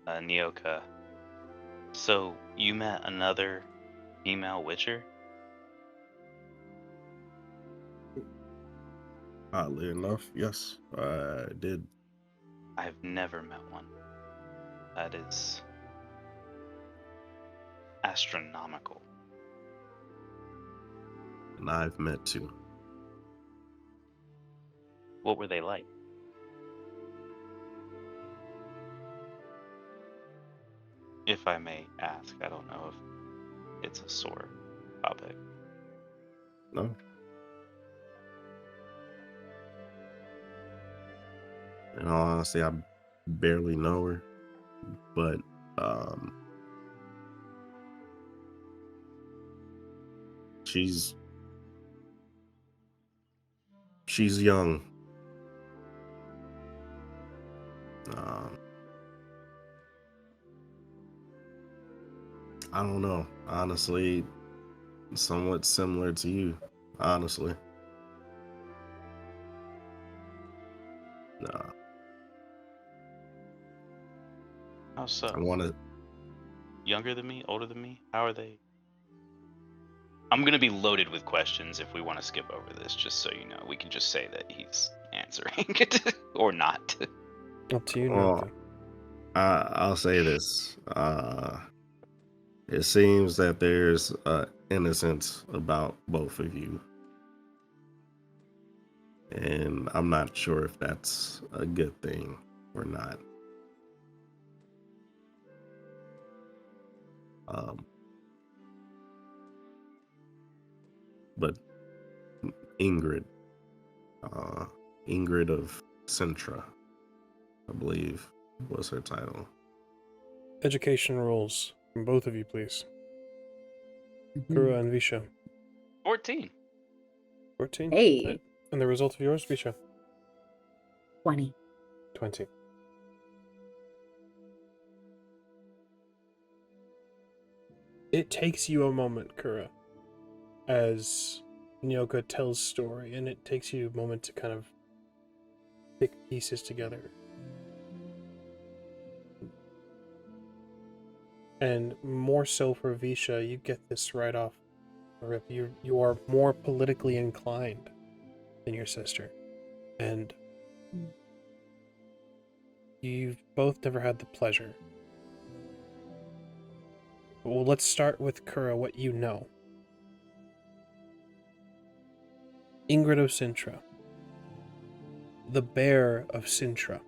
Nyoka. So you met another female witcher? Oddly enough, yes, I did. I've never met one. That is astronomical. And I've met two. What were they like? If I may ask, I don't know if it's a sore topic. No. In all honesty, I barely know her, but she's young. I don't know. Honestly, somewhat similar to you. Honestly. Nah. How so? I want to. Younger than me? Older than me? How are they? I'm going to be loaded with questions if we want to skip over this, just so you know. We can just say that he's answering or not. Up to you, Well, I'll say this. It seems that there's innocence about both of you. And I'm not sure if that's a good thing or not. But Ingrid of Sintra, I believe, was her title. Education rolls from both of you, please. Kurah and Visha. 14. 14? Hey. Right. And the result of yours, Visha? 20. 20. It takes you a moment, Kurah, as Nyoka tells story, and it takes you a moment to kind of pick pieces together. And more so for Visha, you get this right off the rip. You are more politically inclined than your sister. And you've both never had the pleasure. Well, let's start with Kurah, what you know. Ingrid of Sintra. The Bear of Sintra.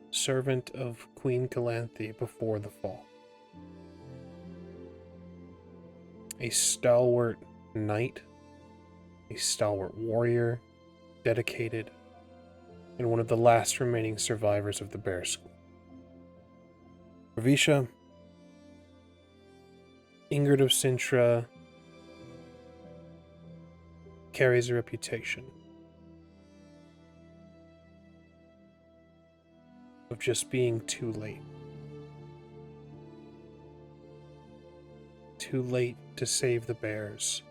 Servant of Queen Calanthe before the fall. A stalwart knight, a stalwart warrior, dedicated, and one of the last remaining survivors of the Bear School. For Visha, Ingrid of Sintra carries a reputation of just being too late. Too late to save the bears.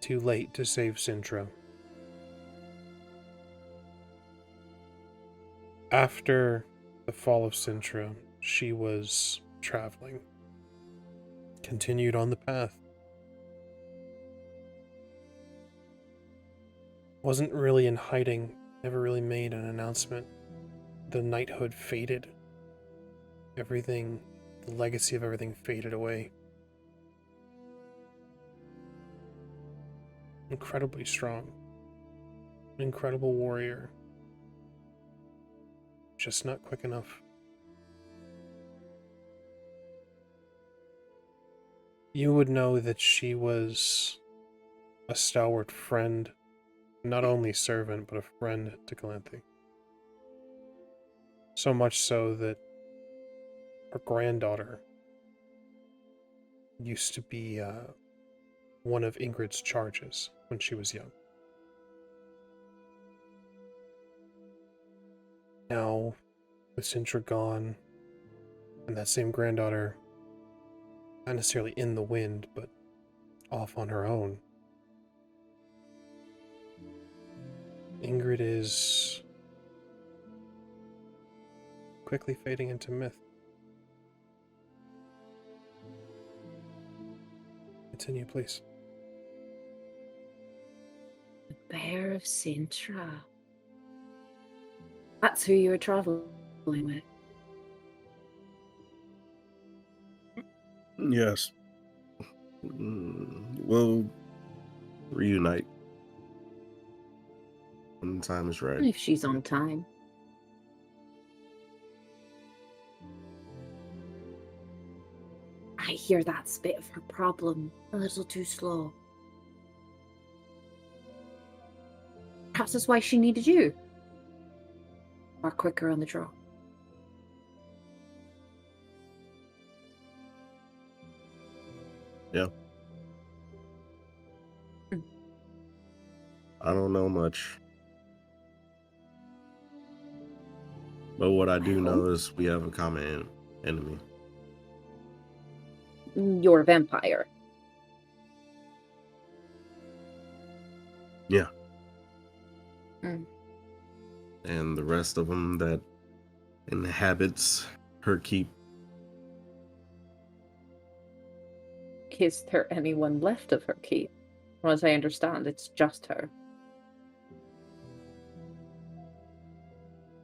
Too late to save Sintra. After the fall of Sintra, she was traveling. Continued on the path. Wasn't really in hiding. Never really made an announcement. The knighthood faded. Everything, the legacy of everything faded away. Incredibly strong. An incredible warrior. Just not quick enough. You would know that she was a stalwart friend, not only servant, but a friend to Calanthe. So much so that her granddaughter used to be one of Ingrid's charges when she was young. Now, with Sintra gone, and that same granddaughter, not necessarily in the wind, but off on her own, Ingrid is quickly fading into myth. Continue, please. The Bear of Sintra. That's who you were traveling with. Yes. We'll reunite when the time is right. If she's on time. I hear that's a bit of her problem. A little too slow. Perhaps that's why she needed you. Or quicker on the draw. Yeah. I don't know much. But what I do know is we have a common enemy. You're a vampire. Yeah. Mm. And the rest of them that inhabits her keep. Is there anyone left of her keep? Well, as I understand, it's just her.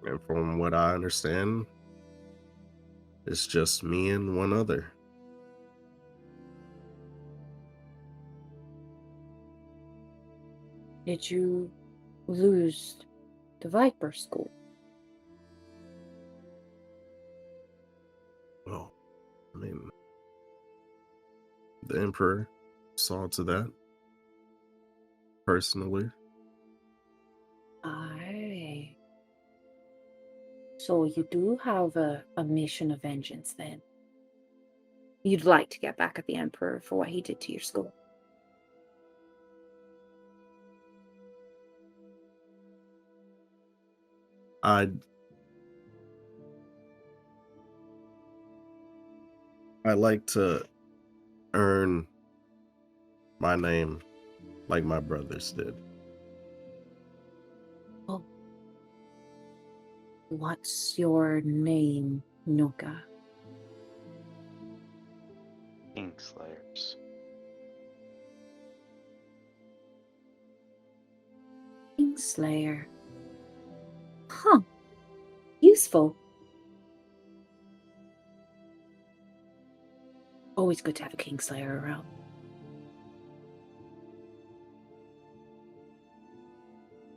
And from what I understand, it's just me and one other. Did you lose the Viper School? Well, I mean, the Emperor saw to that personally. Aye. So you do have a mission of vengeance then. You'd like to get back at the Emperor for what he did to your school. I like to earn my name like my brothers did. Oh. What's your name, Nyoka? Kingslayers. Kingslayer. Huh. Useful. Always good to have a Kingslayer around.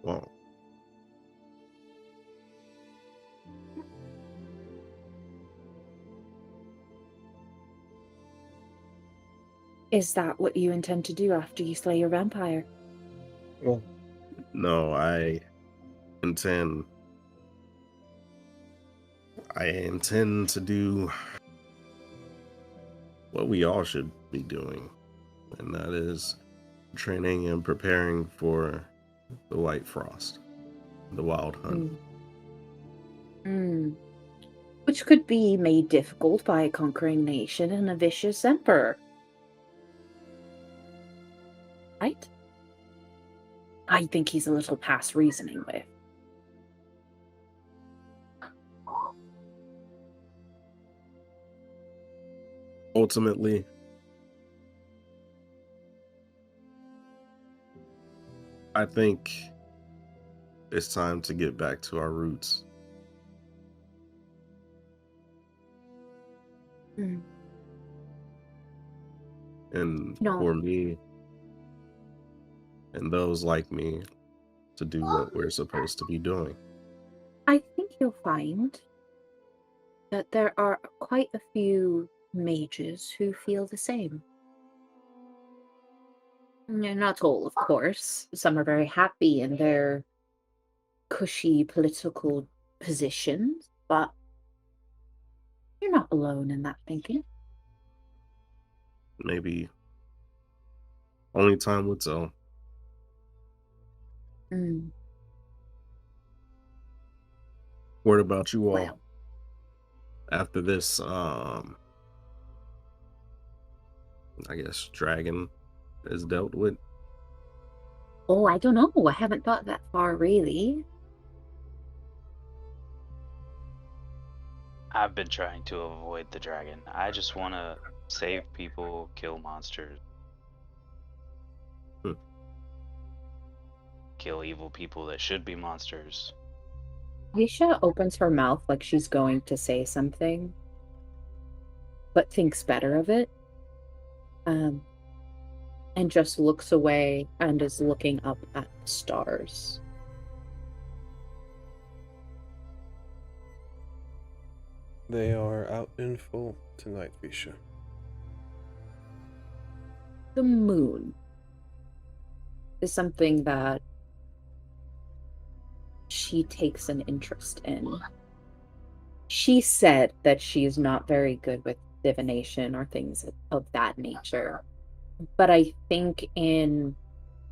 Well, Is that what you intend to do after you slay your vampire? no, I intend to do what we all should be doing, and that is training and preparing for the White Frost, the Wild Hunt. Which could be made difficult by a conquering nation and a vicious emperor. Right? I think he's a little past reasoning with. Ultimately, I think it's time to get back to our roots. And for me and those like me to do what we're supposed to be doing. I think you'll find that there are quite a few mages who feel the same. Yeah, not all, of course. Some are very happy in their cushy political positions, but you're not alone in that thinking. Maybe only time will tell. Mm, What about you all? well, After this, I guess dragon is dealt with. oh, I don't know. I haven't thought that far, really. I've been trying to avoid the dragon. I just want to save people, kill monsters, Hmm. kill evil people that should be monsters. Visha opens her mouth like she's going to say something, but thinks better of it. And just looks away and is looking up at the stars. They are out in full tonight, Visha. The moon is something that she takes an interest in. She said that she is not very good with divination or things of that nature. But I think in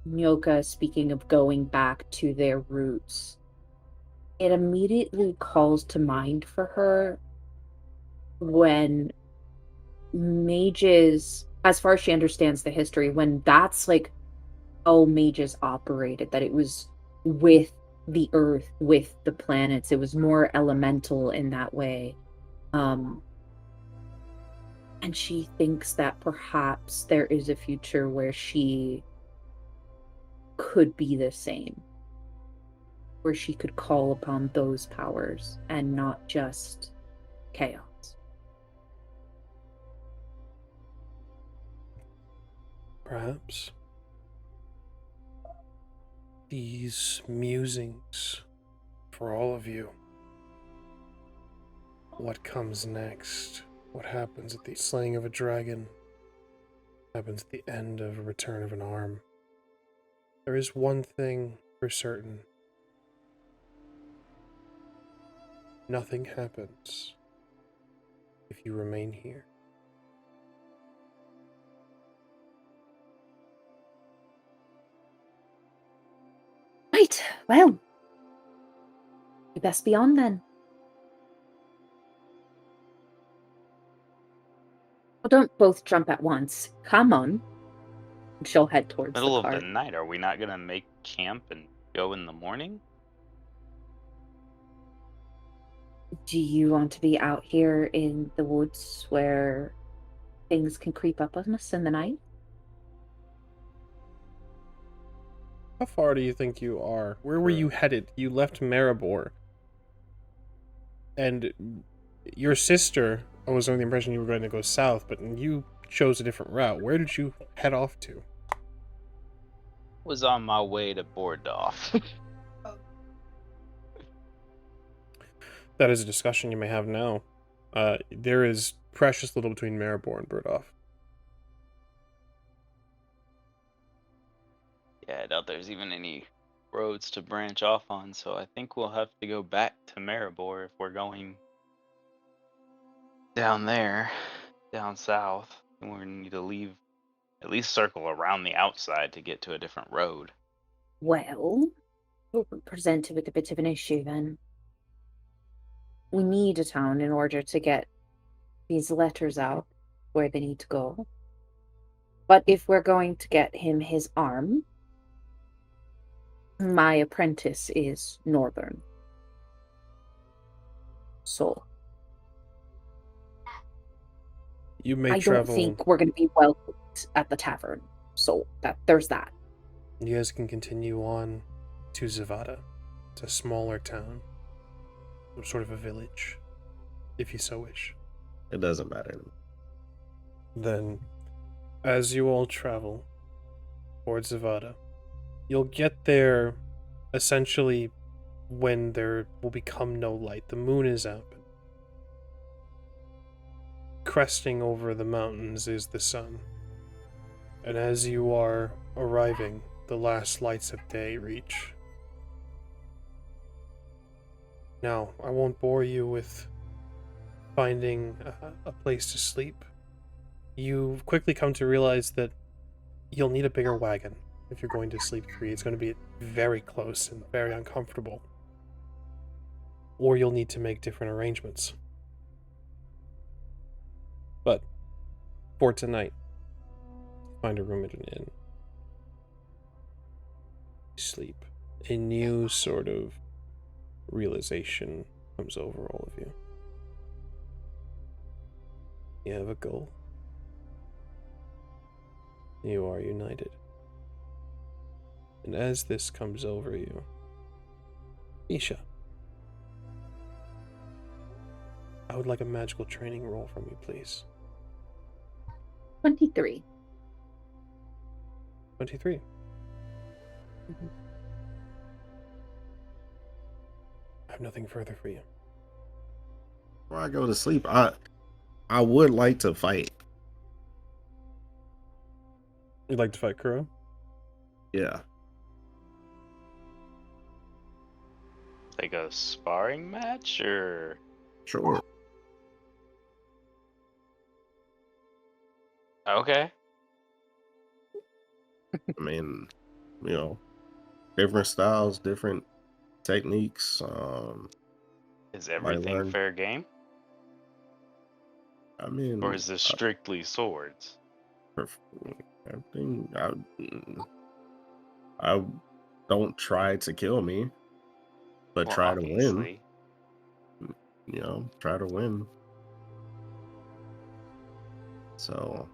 Nyoka, speaking of going back to their roots, it immediately calls to mind for her when mages, as far as she understands the history, when that's like how mages operated, that it was with the earth, with the planets, it was more elemental in that way. And she thinks that perhaps there is a future where she could be the same, where she could call upon those powers and not just chaos. Perhaps these musings for all of you. What comes next? What happens at the slaying of a dragon? What happens at the end of a return of an arm? There is one thing for certain. Nothing happens if you remain here. Right, well, we best be on then. Well, don't both jump at once. Come on. She'll head towards Middle the of cart. the night. Are we not gonna make camp and go in the morning? Do you want to be out here in the woods where things can creep up on us in the night? How far do you think you are? Where were you headed? You left Maribor. And your sister, I was under the impression you were going to go south, but you chose a different route. Where did you head off to? Was on my way to Bordorf. That is a discussion you may have now. There is precious little between Maribor and Bordorf. Yeah, I doubt there's even any roads to branch off on, so I think we'll have to go back to Maribor if we're going down there, down south. And we're gonna need to leave, at least circle around the outside to get to a different road. Well, we're presented with a bit of an issue then. We need a town in order to get these letters out where they need to go. But if we're going to get him his arm, my apprentice is northern. So You may I travel. don't think we're going to be welcomed at the tavern. So there's that. You guys can continue on to Zavada. It's a smaller town, sort of a village, if you so wish. It doesn't matter. Then, as you all travel towards Zavada, you'll get there essentially when there will become no light. The moon is out. Cresting over the mountains is the sun. And as you are arriving, the last lights of day reach. Now, I won't bore you with finding a place to sleep. You quickly come to realize that you'll need a bigger wagon if you're going to sleep 3. It's going to be very close and very uncomfortable. Or you'll need to make different arrangements. But for tonight, find a room at an inn. Sleep. A new sort of realization comes over all of you. You have a goal. You are united. And as this comes over you, Visha, I would like a magical training roll from you, please. 23. 23. Mhm. I have nothing further for you. Before I go to sleep, I would like to fight. You'd like to fight Kurah? Yeah. Like a sparring match, or Sure. okay? I mean, different styles, different techniques. Is might everything learn. fair game, I mean, or is this strictly swords? everything. I don't try to kill me, but Well, try to win. obviously. Try to win. So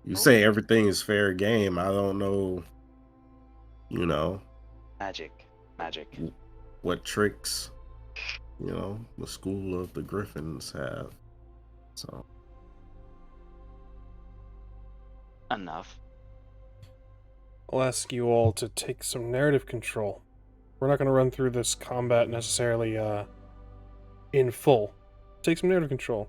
you say everything is fair game. I don't know, Magic. what tricks, the school of the Griffins have. So Enough. I'll ask you all to take some narrative control. We're not going to run through this combat necessarily in full. Take some narrative control.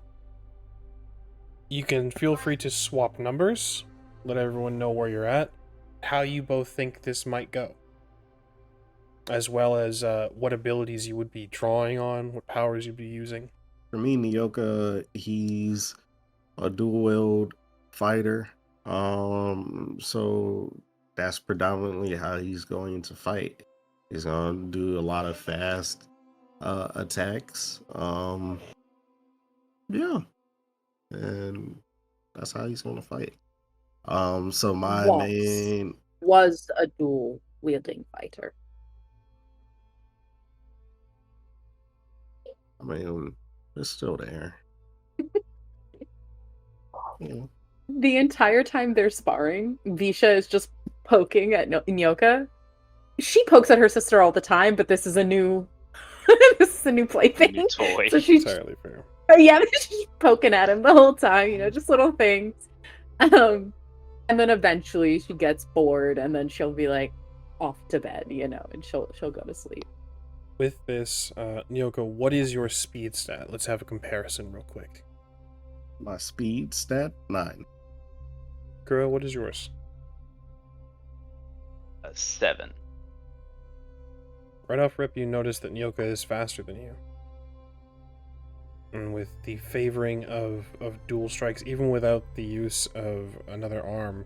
You can feel free to swap numbers, let everyone know where you're at, how you both think this might go, as well as what abilities you would be drawing on, what powers you'd be using. for me, Nyoka, he's a dual-wield fighter. So that's predominantly how he's going to fight. He's going to do a lot of fast attacks. Yeah. And that's how he's going to fight. So my Was a dual wielding fighter. I mean, it's still there. Yeah. The entire time they're sparring, Visha is just poking at Nyoka. She pokes at her sister all the time, but this is a new plaything. New toy. So she's Entirely fair. she's poking at him the whole time, just little things. And then eventually she gets bored, and then she'll be like off to bed, and she'll go to sleep. With this, Nyoka, what is your speed stat? Let's have a comparison real quick. My speed stat 9. Kurah, what is yours? 7. Right off rip, you notice that Nyoka is faster than you. And with the favoring of dual strikes, even without the use of another arm,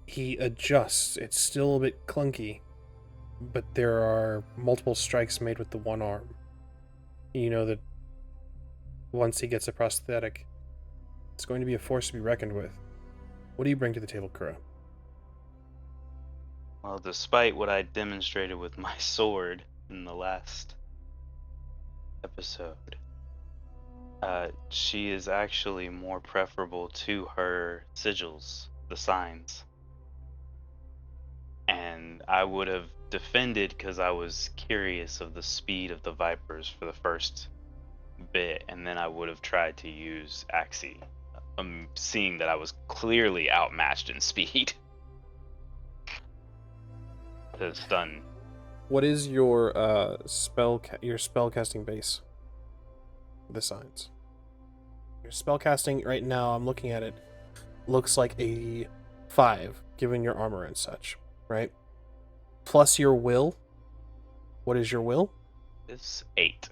he adjusts. It's still a bit clunky, but there are multiple strikes made with the one arm. You know that once he gets a prosthetic, it's going to be a force to be reckoned with. What do you bring to the table, Kurah? Well, despite what I demonstrated with my sword in the last episode, she is actually more preferable to her sigils, the signs. And I would have defended because I was curious of the speed of the Vipers for the first bit, and then I would have tried to use Axie, seeing that I was clearly outmatched in speed. To stun. What is your spellcasting base? The signs. Your spellcasting right now, I'm looking at it. looks like a 5, given your armor and such, right? Plus your will. What is your will? It's 8.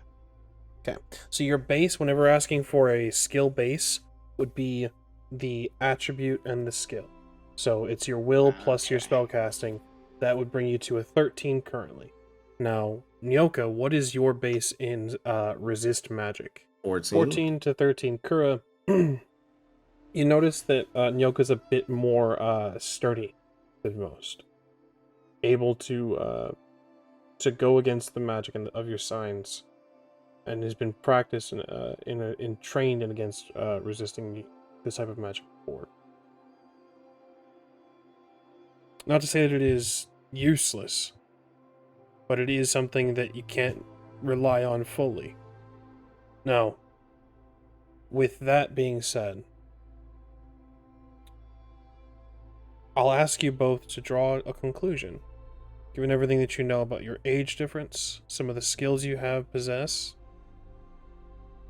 Okay. So your base, whenever asking for a skill base, would be the attribute and the skill. So it's your will plus your Okay. spellcasting. That would bring you to a 13 currently. Now, Nyoka, what is your base in resist magic? 14. 14 to 13. Kurah, you notice that Nyoka's a bit more sturdy than most. Able to go against the magic of your signs, and has been practiced and trained against resisting this type of magic before. Not to say that it is useless, but it is something that you can't rely on fully. Now, with that being said, I'll ask you both to draw a conclusion. Given everything that you know about your age difference, some of the skills you possess,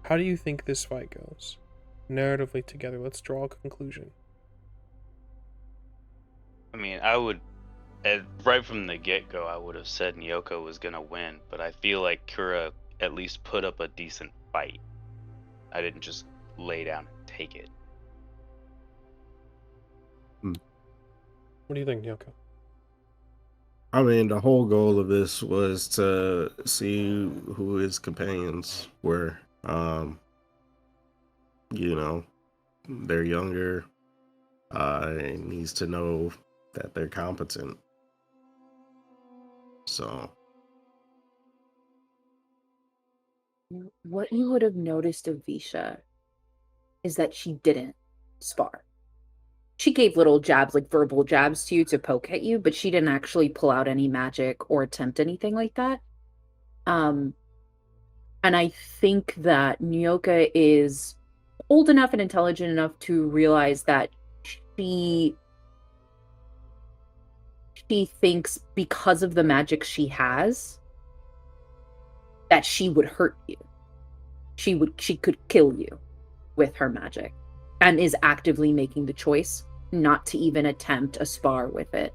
how do you think this fight goes? Narratively together, let's draw a conclusion. I mean, right from the get-go, I would have said Nyoka was gonna win, but I feel like Kurah at least put up a decent fight. I didn't just lay down and take it. What do you think, Nyoka? I mean, the whole goal of this was to see who his companions were. You know, they're younger. It needs to know that they're competent. So, What you would have noticed of Visha is that she didn't spar. She gave little jabs, like verbal jabs to you to poke at you, but she didn't actually pull out any magic or attempt anything like that. And I think that Nyoka is old enough and intelligent enough to realize that she thinks because of the magic she has that she would hurt you. She could kill you with her magic, and is actively making the choice not to even attempt a spar with it.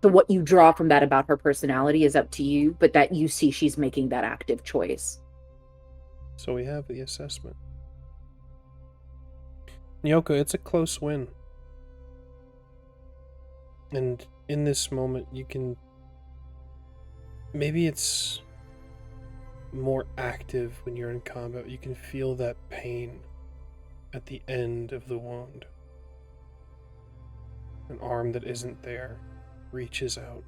So what you draw from that about her personality is up to you, but that you see she's making that active choice. So we have the assessment. Nyoka, it's a close win. And in this moment, you can... Maybe it's more active when you're in combat. You can feel that pain at the end of the wound. An arm that isn't there reaches out.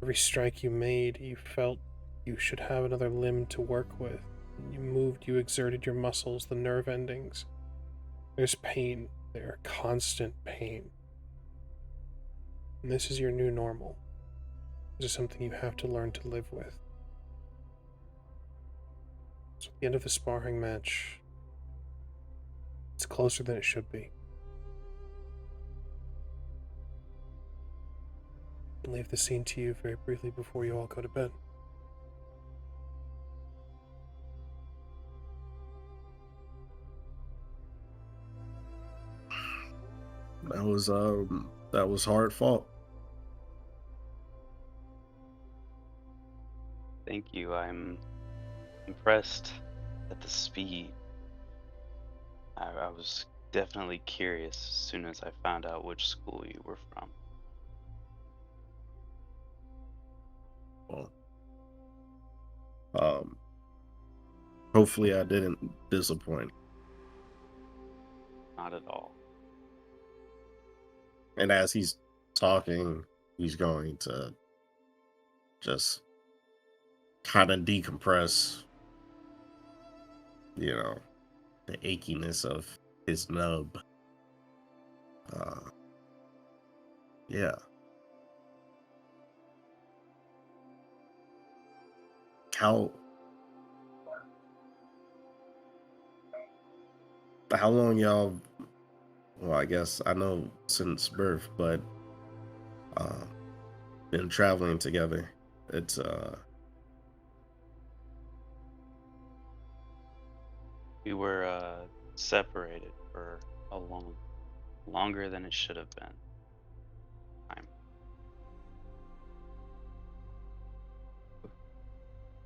Every strike you made, you felt you should have another limb to work with. You moved, you exerted your muscles, the nerve endings. There's pain there, constant pain. And this is your new normal. This is something you have to learn to live with. So at the end of the sparring match, it's closer than it should be. I'll leave the scene to you very briefly before you all go to bed. That was hard fought. Thank you. I'm impressed at the speed. I was definitely curious as soon as I found out which school you were from. Well, hopefully I didn't disappoint. Not at all. And as he's talking, he's going to just kind of decompress, you know, the achiness of his nub. Yeah. How long y'all, well, I guess I know since birth, but been traveling together. It's We were separated for a longer than it should have been.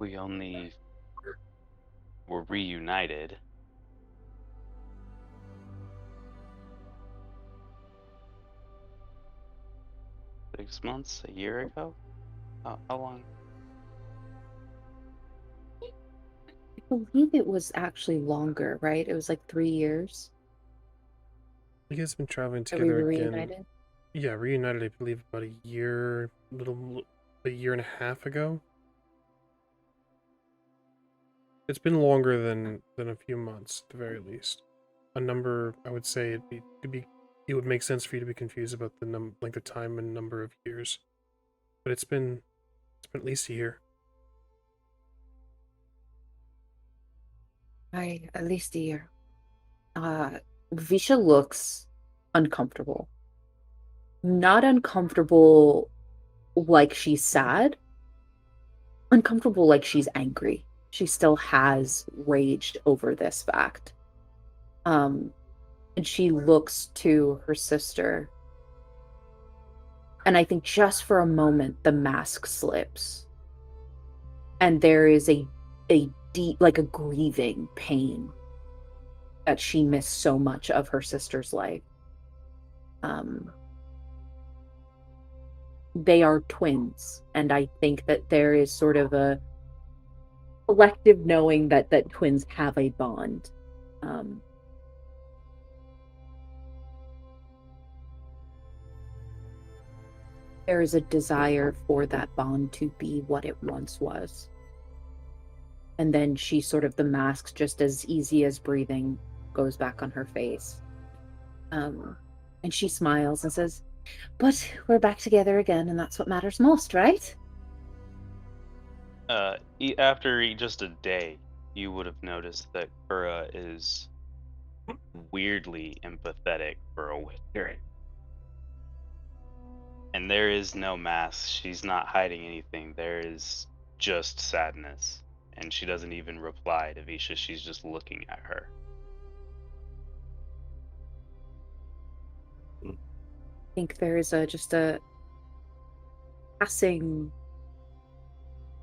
We only were reunited 6 months, a year ago? How long? I believe it was actually longer, right? It was like 3 years You guys have been traveling that we together were again. reunited. Yeah, reunited, I believe, about a year and a half ago. It's been longer than a few months, at the very least. A number, I would say, it would make sense for you to be confused about the time and number of years. But it's been at least a year. At least a year. Visha looks uncomfortable. Not uncomfortable like she's sad. Uncomfortable like she's angry. She still has raged over this fact. And she looks to her sister. And I think just for a moment, the mask slips. And there is a deep, like a grieving pain that she missed so much of her sister's life. They are twins, and I think that there is sort of a collective knowing that twins have a bond. There is a desire for that bond to be what it once was. And then she sort of, the mask, just as easy as breathing, goes back on her face. And she smiles and says, "But we're back together again, and that's what matters most, right?" After just a day, you would have noticed that Kurah is weirdly empathetic for a witcher. And there is no mask. She's not hiding anything. There is just sadness. And she doesn't even reply to Visha. She's just looking at her. I think there is just a passing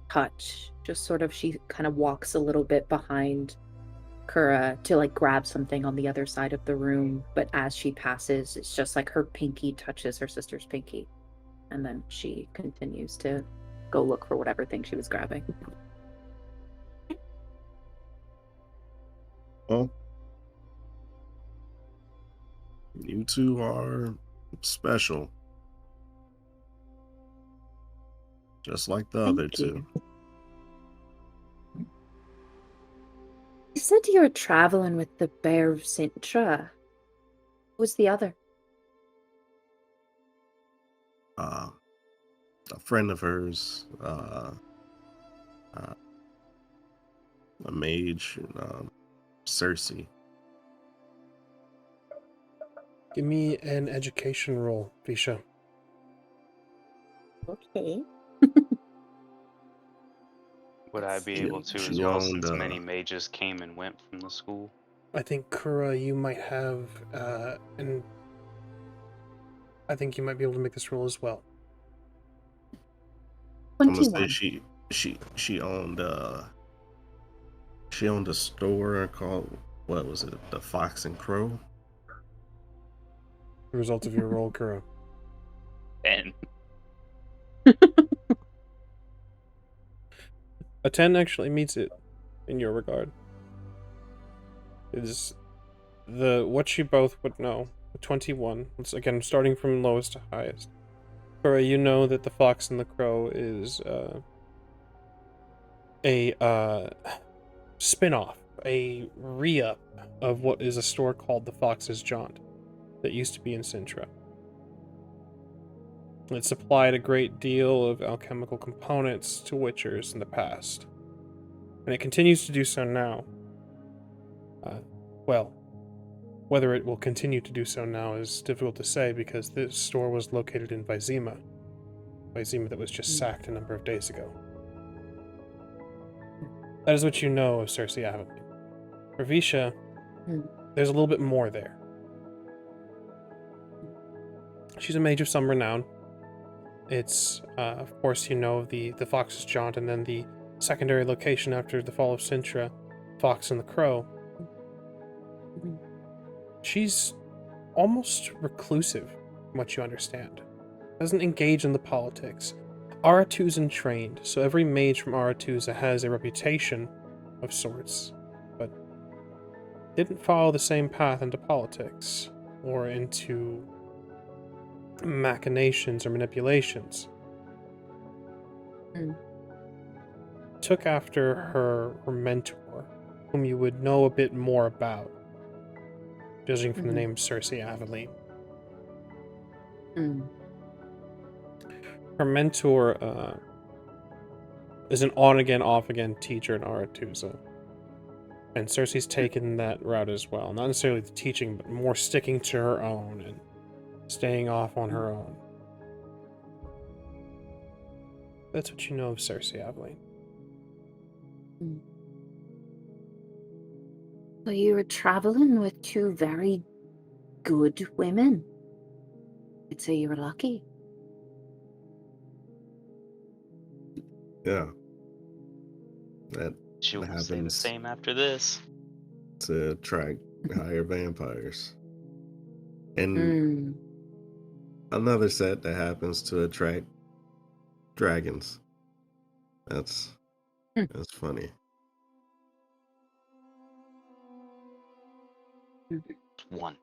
touch. Just sort of, she kind of walks a little bit behind Kurah to like grab something on the other side of the room. But as she passes, it's just like her pinky touches her sister's pinky. And then she continues to go look for whatever thing she was grabbing. Well, you two are special. Just like the other two. You said you were traveling with the Bear of Sintra. Who was the other? A friend of hers, a mage, Cersei. Give me an education roll, Visha. Okay. Would I be able to as well, since many mages came and went from the school? I think Kurah, you might have, and I think you might be able to make this roll as well. I'm gonna say she owned a store called, what was it, the Fox and Crow? The result of your roll, Kurah. 10. A 10 actually meets it in your regard. Is what you both would know. 21. It's again starting from lowest to highest. Kurah, you know that the Fox and the Crow is a spin-off, a re-up of what is a store called the Fox's Jaunt that used to be in Sintra. It supplied a great deal of alchemical components to witchers in the past, and it continues to do so now. Well, whether it will continue to do so now is difficult to say, because this store was located in Visima that was just sacked a number of days ago. That is what you know of Cersei Avenue. For Visha, there's a little bit more there. She's a mage of some renown. It's, of course, you know, the Fox's Jaunt, and then the secondary location after the fall of Sintra, Fox and the Crow. She's almost reclusive, from what you understand. Doesn't engage in the politics. Aratuzan trained, so every mage from Aratuza has a reputation of sorts, but didn't follow the same path into politics, or into machinations or manipulations. Took after her mentor, whom you would know a bit more about, judging from the name Cersei Aveline. Her mentor is an on-again, off-again teacher in Aratuzza. And Cersei's taken that route as well. Not necessarily the teaching, but more sticking to her own and staying off on her own. That's what you know of Cersei Aveline. So you were traveling with two very good women. I'd say you were lucky. Yeah. That She will say the happens same after this. to attract higher vampires. And another set that happens to attract dragons. That's funny. One.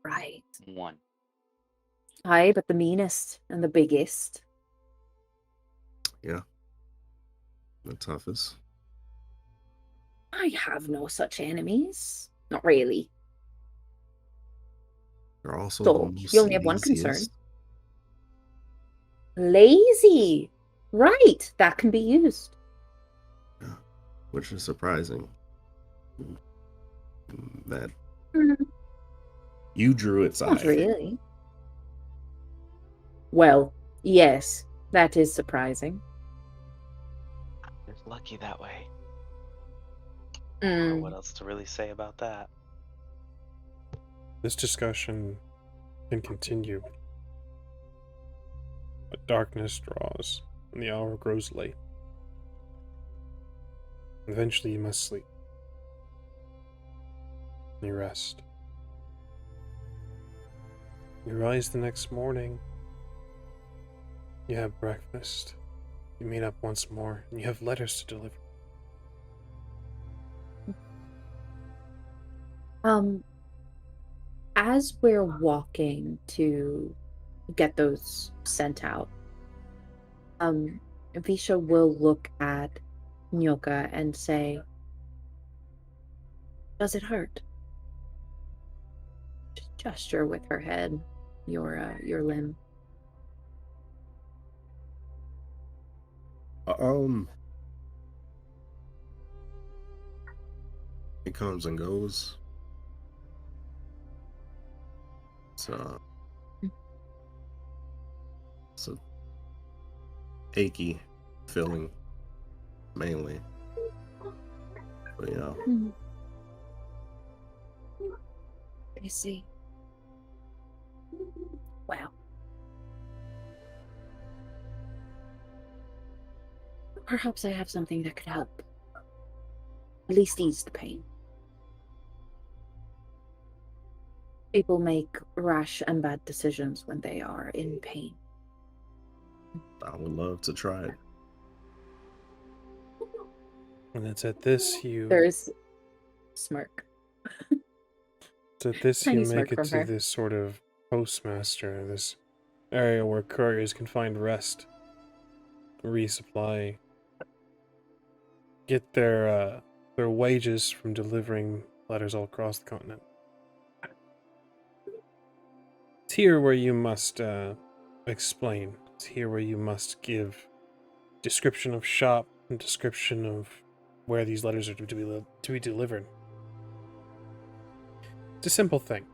Right. One. Aye, but the meanest and the biggest. Yeah. The toughest. I have no such enemies. Not really. They're also So, the most you only have one concern. laziest. Lazy. Right. That can be used. Yeah. Which is surprising. That you drew its eye. Not really. Well, yes, that is surprising. It's lucky that way. I don't know what else to really say about that. This discussion can continue. But darkness draws, and the hour grows late. Eventually you must sleep. You rest. You rise the next morning. You have breakfast. You meet up once more, and you have letters to deliver. As we're walking to get those sent out, Visha will look at Nyoka and say, "Does it hurt?" Just gesture with her head, your limb. It comes and goes. It's a achy feeling, mainly. But yeah. I see. Wow. Perhaps I have something that could help. At least ease the pain. People make rash and bad decisions when they are in pain. I would love to try it. And it's at this There's smirk. It's at this Tiny you smirk make it from to her. this sort of postmaster, this area where couriers can find rest, resupply, get their wages from delivering letters all across the continent. It's here where you must explain. It's here where you must give description of shop and description of where these letters are to be delivered. It's a simple thing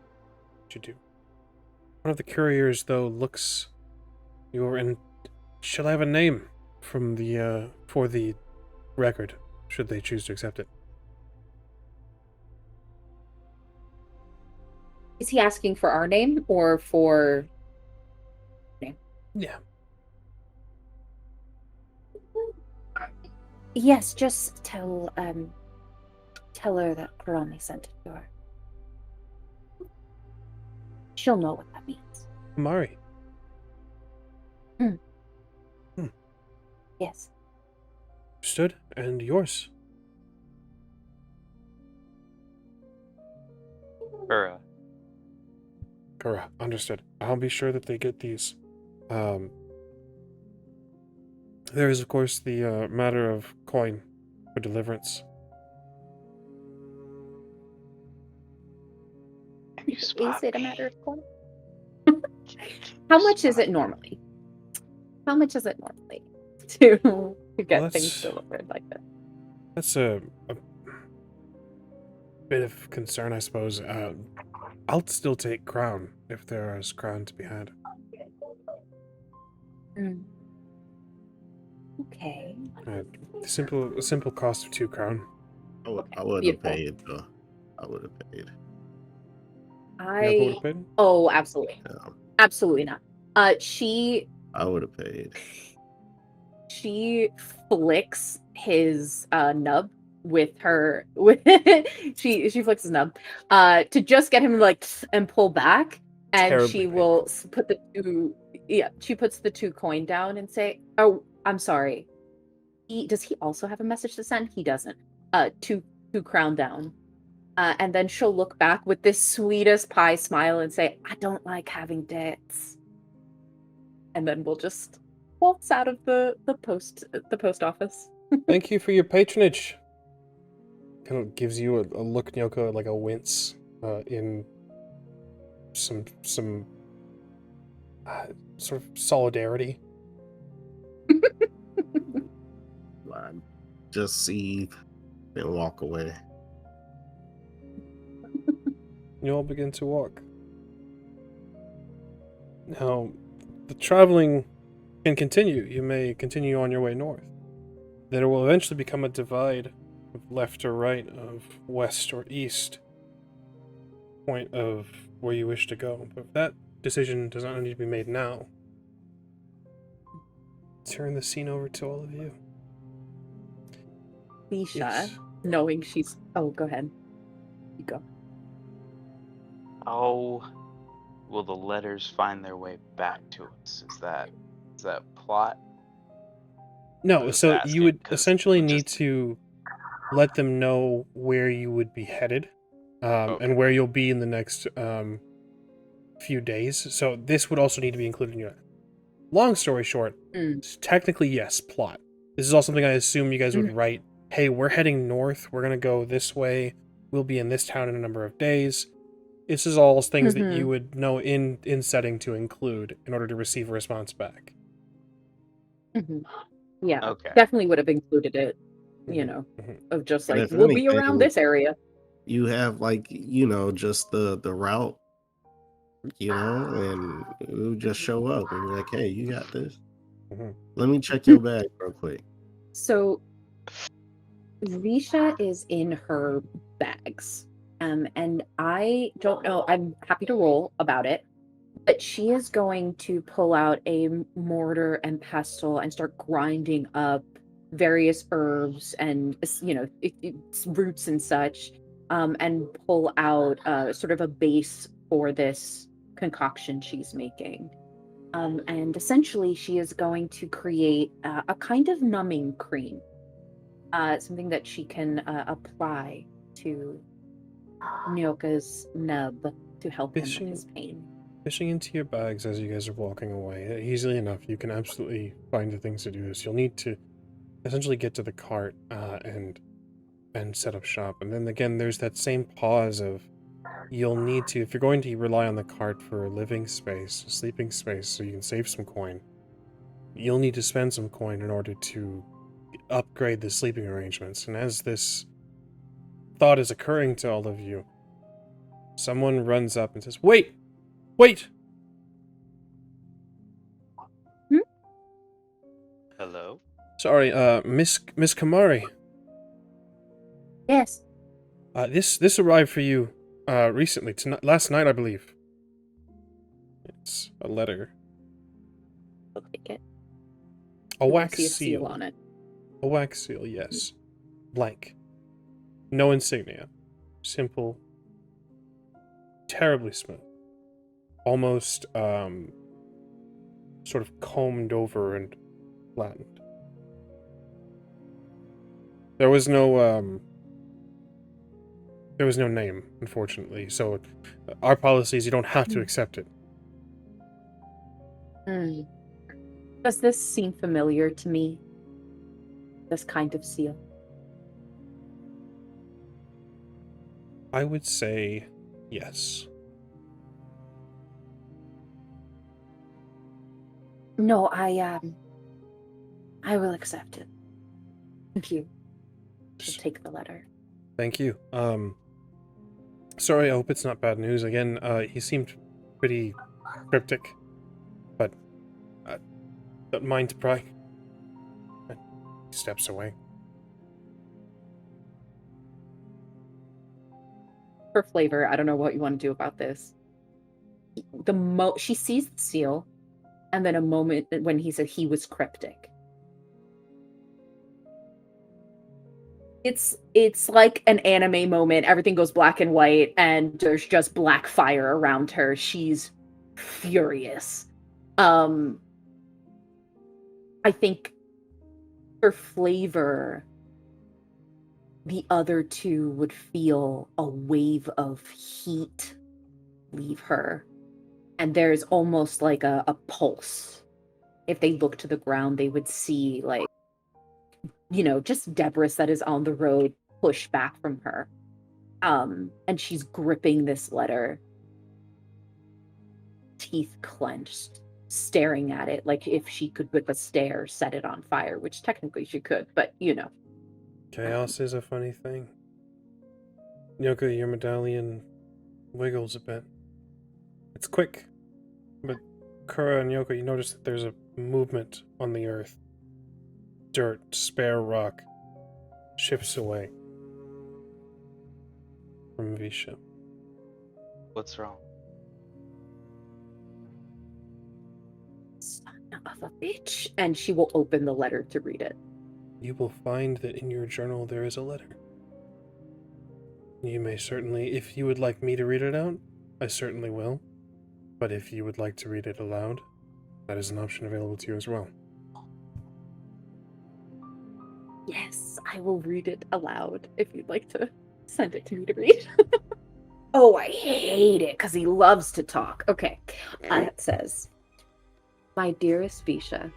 to do. One of the couriers, though, looks you're in. Shall I have a name from the for the record, should they choose to accept it? Is he asking for our name or for name? Yeah. Yes, just tell her that Kurami sent it to her. She'll know what that means. Kamari. Yes. Understood. And yours? Kurah. Kurah. Understood. I'll be sure that they get these. There is, of course, the matter of coin for deliverance. Is it a matter of coin? How much is it normally? How much is it normally to get Well, things delivered like this? That's a bit of concern, I suppose. I'll still take crown if there is crown to be had. Okay. Simple cost of 2 crown. I would have paid though. I would have paid. Nyoka would have paid? Oh, absolutely. Yeah, Absolutely not. She I would have paid. flicks his nub with her she flicks his nub to just get him like and pull back, and Terribly she will put the two she puts the 2 coin down and say, "Oh, I'm sorry. Does he also have a message to send?" He doesn't. 2 crown down. And then she'll look back with this sweetest pie smile and say, "I don't like having debts." And then we'll just waltz out of the post office. Thank you for your patronage. Kind of gives you a look, Nyoka, like a wince in some sort of solidarity. I just see and walk away. You all begin to walk. Now, the traveling can continue. You may continue on your way north. There will eventually become a divide of left or right, of west or east, point of where you wish to go. But that decision does not need to be made now. Turn the scene over to all of you. Visha, Yes. knowing she's... Oh, go ahead. You go. How will the letters find their way back to us? Is that plot? No, Just so asking, you would 'cause essentially we're need just- to let them know where you would be headed, Okay. and where you'll be in the next few days. So this would also need to be included in your... Long story short, technically yes, plot. This is all something I assume you guys would write. Hey, we're heading north. We're going to go this way. We'll be in this town in a number of days. This is all things that you would know in setting to include in order to receive a response back. Yeah, Okay. definitely would have included it, you know, of just And like, if we'll be anything, around this area. You have like, just the route, and you just show up and be like, "Hey, you got this. Let me check your bag real quick." So Visha is in her bags. And I don't know, I'm happy to roll about it, but she is going to pull out a mortar and pestle and start grinding up various herbs and, it's roots and such, and pull out sort of a base for this concoction she's making. And essentially, she is going to create a kind of numbing cream, something that she can apply to Nyoka's nub to help him with his pain. Fishing into your bags as you guys are walking away, easily enough, you can absolutely find the things to do this. You'll need to essentially get to the cart and set up shop. And then again, there's that same pause of you'll need to, if you're going to rely on the cart for living space, sleeping space, so you can save some coin, you'll need to spend some coin in order to upgrade the sleeping arrangements. And as this thought is occurring to all of you, someone runs up and says, Wait! Hello? Sorry, Miss Kamari. Yes. This arrived for you Recently, last night, I believe. It's a letter. I'll take it. A You will wax see a seal. seal on it. A wax seal, yes. Blank. No insignia. Simple. Terribly smooth. Almost, sort of combed over and flattened. There was no name, unfortunately, so our policy is you don't have to accept it. Does this seem familiar to me? This kind of seal? I would say yes. No, I will accept it. Thank you. I'll take the letter. Thank you. Sorry, I hope it's not bad news. Again, he seemed pretty cryptic, but don't mind to pry. He steps away. For flavor, I don't know what you want to do about this. She sees the seal, and then a moment when he said he was cryptic. It's like an anime moment. Everything goes black and white, and there's just black fire around her. She's furious. I think for flavor, the other two would feel a wave of heat leave her. And there's almost like a pulse. If they look to the ground, they would see, like, just debris that is on the road pushed back from her. And she's gripping this letter, teeth clenched, staring at it like if she could, with a stare, set it on fire, which technically she could, but Chaos is a funny thing. Nyoka, your medallion wiggles a bit. It's quick, but Kurah and Nyoka, you notice that there's a movement on the earth. Dirt, spare rock, shifts away from Visha. What's wrong? Son of a bitch. And she will open the letter to read it. You will find that in your journal there is a letter. You may certainly, if you would like me to read it out, I certainly will. But if you would like to read it aloud, that is an option available to you as well. Yes, I will read it aloud if you'd like to send it to me to read. Oh, I hate it because he loves to talk. Okay. It says, "My dearest Visha,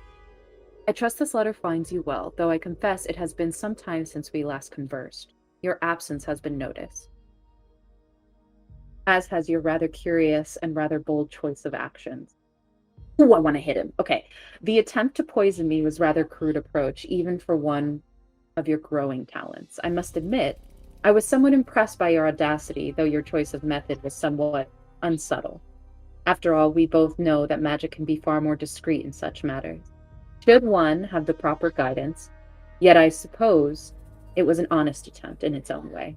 I trust this letter finds you well, though I confess it has been some time since we last conversed. Your absence has been noticed, as has your rather curious and rather bold choice of actions." Ooh, I want to hit him. Okay. "The attempt to poison me was rather crude approach, even for one of your growing talents. I must admit, I was somewhat impressed by your audacity, though your choice of method was somewhat unsubtle. After all, we both know that magic can be far more discreet in such matters. Should one have the proper guidance, yet I suppose it was an honest attempt in its own way.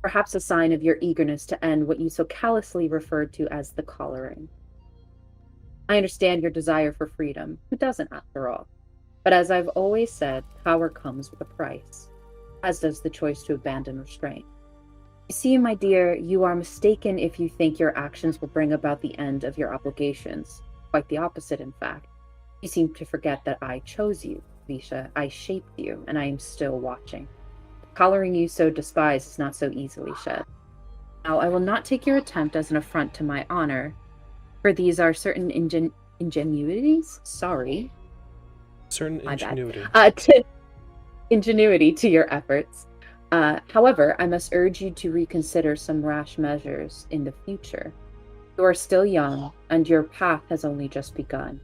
Perhaps a sign of your eagerness to end what you so callously referred to as the collaring. I understand your desire for freedom. Who doesn't, after all? But as I've always said, power comes with a price, as does the choice to abandon restraint. You see, my dear, you are mistaken if you think your actions will bring about the end of your obligations. Quite the opposite, in fact. You seem to forget that I chose you, Visha. I shaped you, and I am still watching. Collaring you so despised is not so easily shed. Now, I will not take your attempt as an affront to my honor, for these are certain ingenuities. Sorry. Certain ingenuity. Ingenuity to your efforts. However, I must urge you to reconsider some rash measures in the future. You are still young, and your path has only just begun.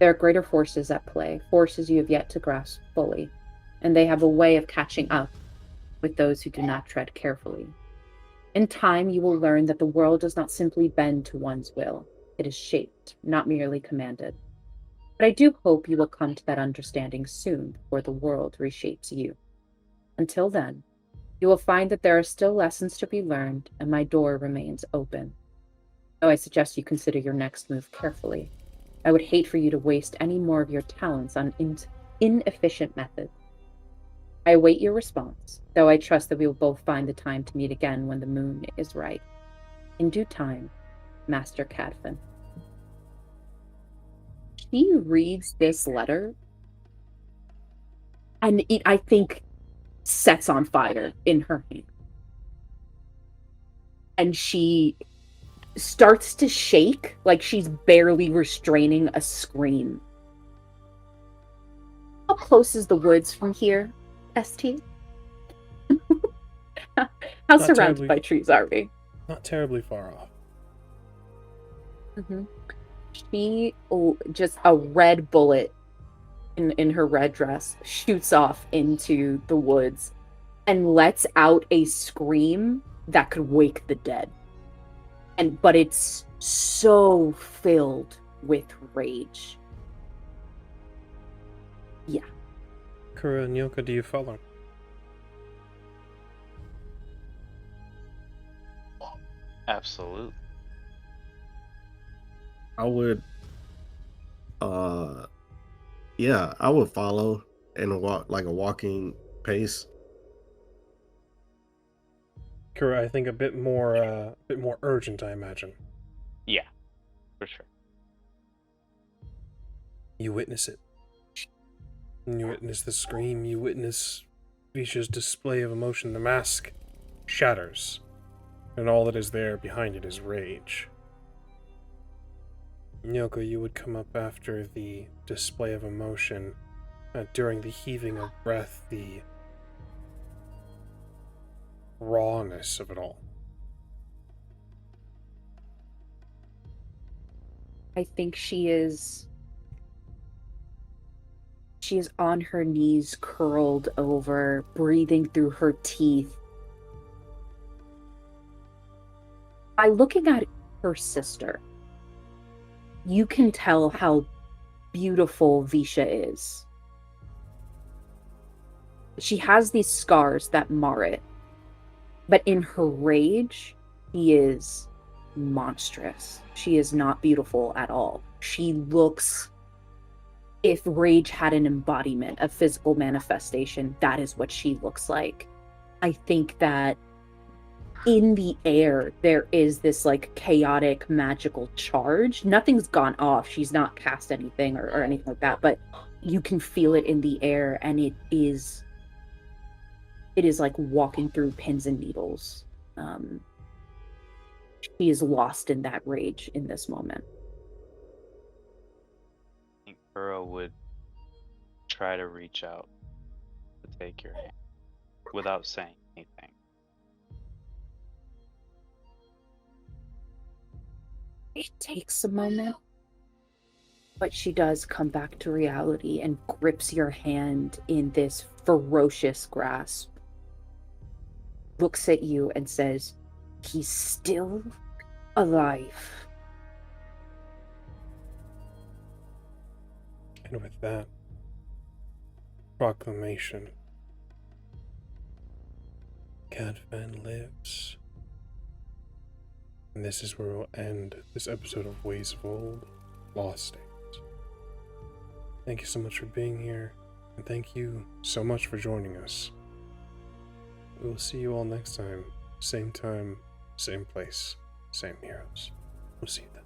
There are greater forces at play, forces you have yet to grasp fully, and they have a way of catching up with those who do not tread carefully. In time, you will learn that the world does not simply bend to one's will. It is shaped, not merely commanded. But I do hope you will come to that understanding soon, before the world reshapes you. Until then, You will find that there are still lessons to be learned, and my door remains open. Though I suggest you consider your next move carefully. I would hate for you to waste any more of your talents on inefficient methods. I await your response, though I trust that we will both find the time to meet again when the moon is right. In due time, Master Cadfin. She reads this letter, and it, I think, sets on fire in her hand. And she starts to shake like she's barely restraining a scream. How close is the woods from here, ST? How Not surrounded terribly- by trees are we? Not terribly far off. Mm-hmm. She just a red bullet in her red dress shoots off into the woods and lets out a scream that could wake the dead. But it's so filled with rage. Yeah. Kurah and Nyoka, do you follow? Absolutely. I would, yeah, I would follow and walk like a walking pace. Kurah, I think a bit more urgent, I imagine. Yeah, for sure. You witness it. You witness the scream, you witness Visha's display of emotion. The mask shatters, and all that is there behind it is rage. Nyoka, you would come up after the display of emotion, during the heaving of breath, the rawness of it all. I think she is on her knees, curled over, breathing through her teeth. By looking at her sister, you can tell how beautiful Visha is. She has these scars that mar it, but in her rage, she is monstrous. She is not beautiful at all. She looks, if rage had an embodiment, a physical manifestation, that is what she looks like. I think that in the air, there is this like chaotic magical charge. Nothing's gone off. She's not cast anything or anything like that, but you can feel it in the air, and it is like walking through pins and needles. She is lost in that rage in this moment. I think Kurah would try to reach out to take your hand without saying anything. It takes a moment, but she does come back to reality and grips your hand in this ferocious grasp. Looks at you and says, "He's still alive." And with that proclamation, Cadfan lives. And this is where we'll end this episode of Ways of Old, Lost States. Thank you so much for being here, and thank you so much for joining us. We will see you all next time. Same time, same place, same heroes. We'll see you then.